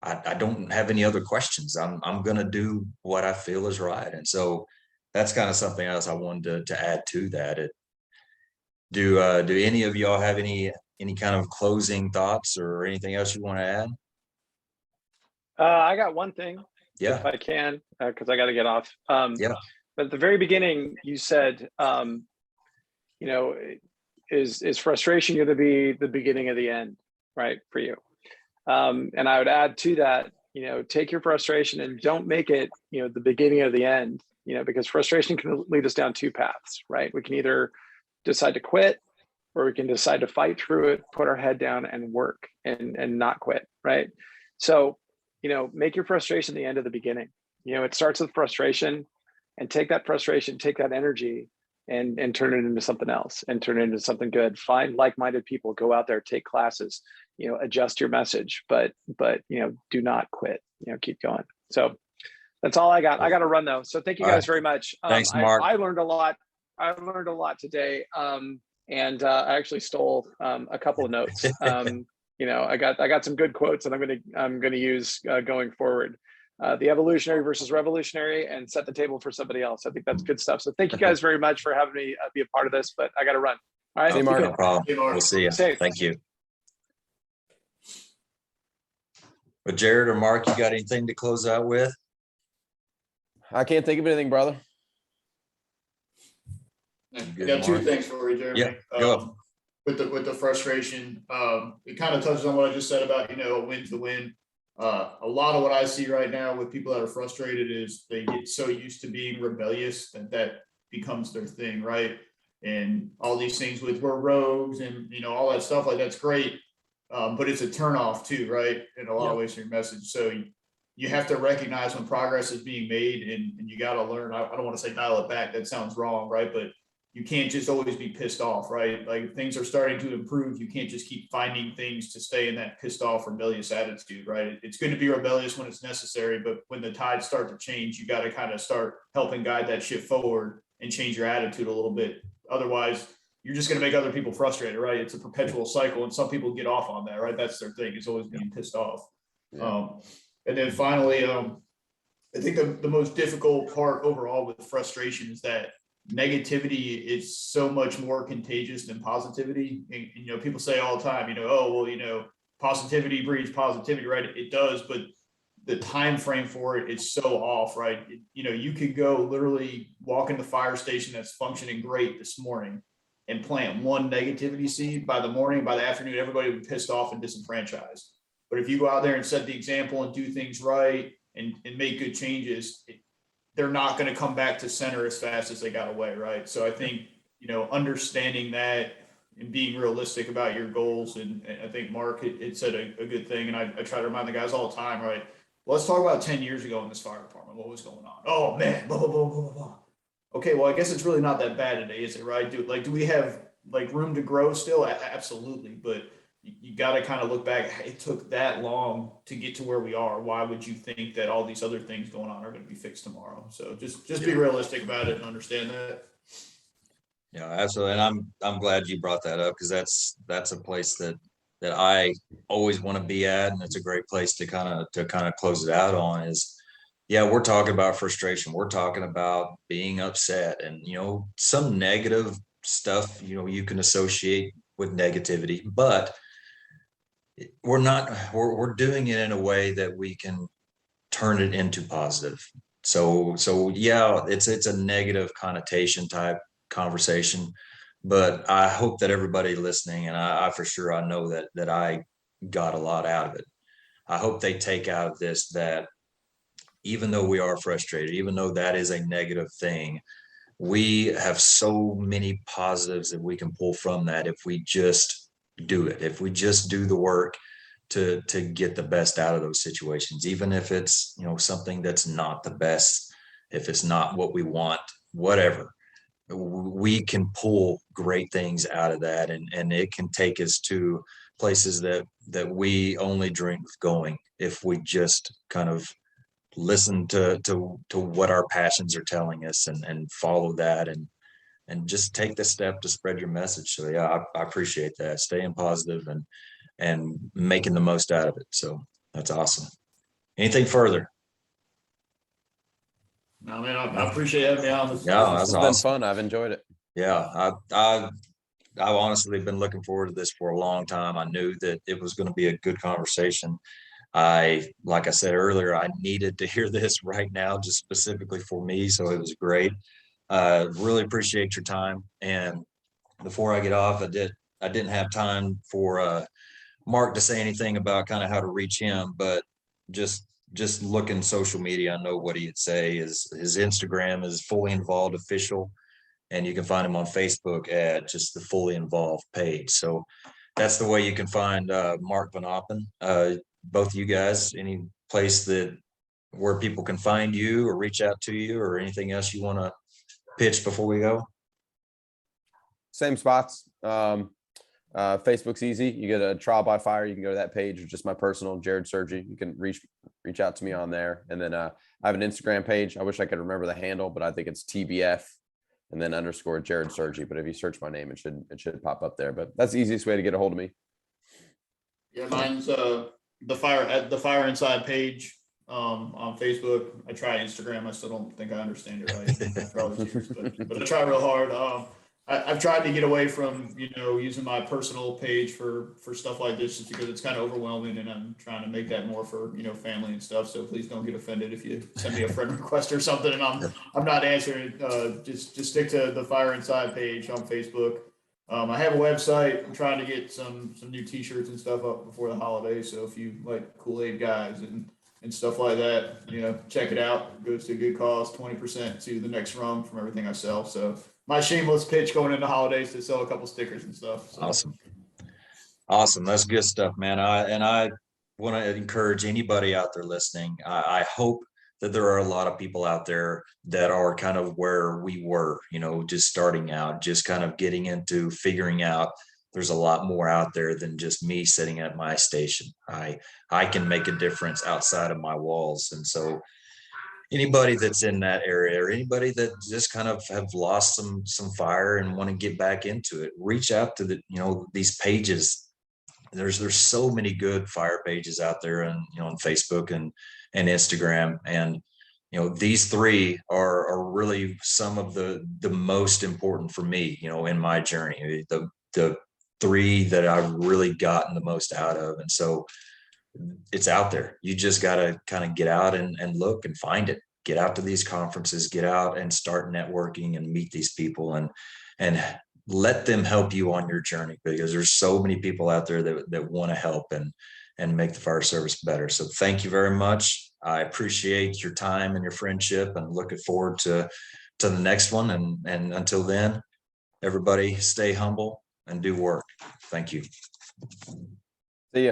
I don't have any other questions. I'm going to do what I feel is right. And so that's kind of something else I wanted to add to that. Do any of y'all have any kind of closing thoughts or anything else you want to add? I got one thing, Yeah, if I can, because I got to get off. yeah, But at the very beginning, you said, is frustration going to be the beginning of the end, right, for you? And I would add to that, take your frustration and don't make it, the beginning of the end, because frustration can lead us down two paths, right? We can either decide to quit, or we can decide to fight through it, put our head down and work and not quit, right? So, make your frustration the end of the beginning. It starts with frustration, and take that frustration, take that energy and turn it into something else, and turn it into something good. Find like-minded people, go out there, take classes, adjust your message, but do not quit, keep going. So that's all I got. I got to run though. So thank you guys very much. Thanks, Mark. I learned a lot. I learned a lot today. And I actually stole a couple of notes. I got some good quotes that I'm gonna use going forward. The evolutionary versus revolutionary, and set the table for somebody else. I think that's good stuff. So thank you guys very much for having me be a part of this, but I got to run. All right. See you, Mark. No problem. Hey, Mark. We'll see you. Safe. Thank you. But Jarrod or Mark, you got anything to close out with? I can't think of anything, brother. I got two things for you, Jeremy. Yeah, go. With the frustration, it kind of touches on what I just said about, a win to win. A lot of what I see right now with people that are frustrated is they get so used to being rebellious that becomes their thing, right? And all these things with we're rogues and, all that stuff, like that's great. But it's a turnoff too, right? In a lot of ways for your message. So you have to recognize when progress is being made, and you got to learn. I don't want to say dial it back. That sounds wrong, right? But you can't just always be pissed off, right? Like if things are starting to improve, you can't just keep finding things to stay in that pissed off, rebellious attitude, right? It's good to be rebellious when it's necessary, but when the tides start to change, you got to kind of start helping guide that ship forward and change your attitude a little bit. Otherwise, you're just going to make other people frustrated, right? It's a perpetual cycle, and some people get off on that, right? That's their thing. It's always being pissed off. Yeah. And then finally, I think the most difficult part overall with frustration is that negativity is so much more contagious than positivity. And people say all the time, positivity breeds positivity, right? It does, but the time frame for it is so off, right? You could go literally walk in the fire station that's functioning great this morning and plant one negativity seed. By the morning, by the afternoon, everybody would be pissed off and disenfranchised. But if you go out there and set the example and do things right and make good changes, they're not going to come back to center as fast as they got away, right? So I think, understanding that and being realistic about your goals. And I think Mark had said a good thing, and I try to remind the guys all the time, right? Well, let's talk about 10 years ago in this fire department. What was going on? Oh, man, blah, blah, blah, blah, blah. Okay, well, I guess it's really not that bad today, is it, right? Do we have, room to grow still? Absolutely, but you got to kind of look back. It took that long to get to where we are. Why would you think that all these other things going on are going to be fixed tomorrow? So just be realistic about it and understand that. Yeah, absolutely. And I'm glad you brought that up, because that's a place that I always want to be at, and it's a great place to kind of close it out on is, yeah, we're talking about frustration. We're talking about being upset and, some negative stuff, you can associate with negativity, but we're doing it in a way that we can turn it into positive. So yeah, it's a negative connotation type conversation, but I hope that everybody listening, and I for sure, I know that I got a lot out of it. I hope they take out of this that even though we are frustrated, even though that is a negative thing, we have so many positives that we can pull from that if we just do it, if we just do the work to get the best out of those situations, even if it's something that's not the best, if it's not what we want, whatever, we can pull great things out of that, and it can take us to places that we only dreamed of going if we just kind of listen to what our passions are telling us and follow that and just take the step to spread your message. So yeah, I appreciate that, staying positive and making the most out of it. So that's awesome. Anything further? No, man, I appreciate having me on. Yeah, that's It's awesome. been fun. I've enjoyed it. Yeah, I've honestly been looking forward to this for a long time. I knew that it was going to be a good conversation. Like I said earlier, I needed to hear this right now, just specifically for me. So it was great. Really appreciate your time. And before I get off, I didn't have time for Mark to say anything about kind of how to reach him, but just looking social media, I know what he'd say is his Instagram is Fully Involved Official, and you can find him on Facebook at just the Fully Involved page. So that's the way you can find Mark VonAppen. Both of you guys, any place where people can find you or reach out to you, or anything else you want to pitch before we go? Same spots. Facebook's easy. You get a trial by fire, you can go to that page, or just my personal Jarrod Sergi. You can reach out to me on there. And then I have an Instagram page. I wish I could remember the handle, but I think it's TBF and then _ Jarrod Sergi. But if you search my name, it should pop up there. But that's the easiest way to get a hold of me. Yeah, mine's the Fire Inside page on Facebook. I try Instagram. I still don't think I understand it right after all these years, but I try real hard. I've tried to get away from using my personal page for stuff like this, just because it's kind of overwhelming, and I'm trying to make that more for family and stuff. So please don't get offended if you send me a friend request or something and I'm not answering. Just stick to the Fire Inside page on Facebook. I have a website. I'm trying to get some new T-shirts and stuff up before the holidays. So if you like Kool-Aid guys and stuff like that, check it out. It goes to a good cause, 20% to the nenext rung from everything I sell. So my shameless pitch going into holidays to sell a couple stickers and stuff. So. Awesome. That's good stuff, man. I want to encourage anybody out there listening. I hope that there are a lot of people out there that are kind of where we were, just starting out, just kind of getting into figuring out there's a lot more out there than just me sitting at my station. I can make a difference outside of my walls. And so anybody that's in that area, or anybody that just kind of have lost some fire and want to get back into it, reach out to these pages. There's so many good fire pages out there, and on Facebook and Instagram, and these three are really some of the most important for me, in my journey, the three that I've really gotten the most out of. And so it's out there. You just got to kind of get out and look and find it. Get out to these conferences, get out and start networking and meet these people and let them help you on your journey, because there's so many people out there that want to help and make the fire service better. So thank you very much. I appreciate your time and your friendship, and looking forward to the next one. And until then, everybody stay humble and do work. Thank you.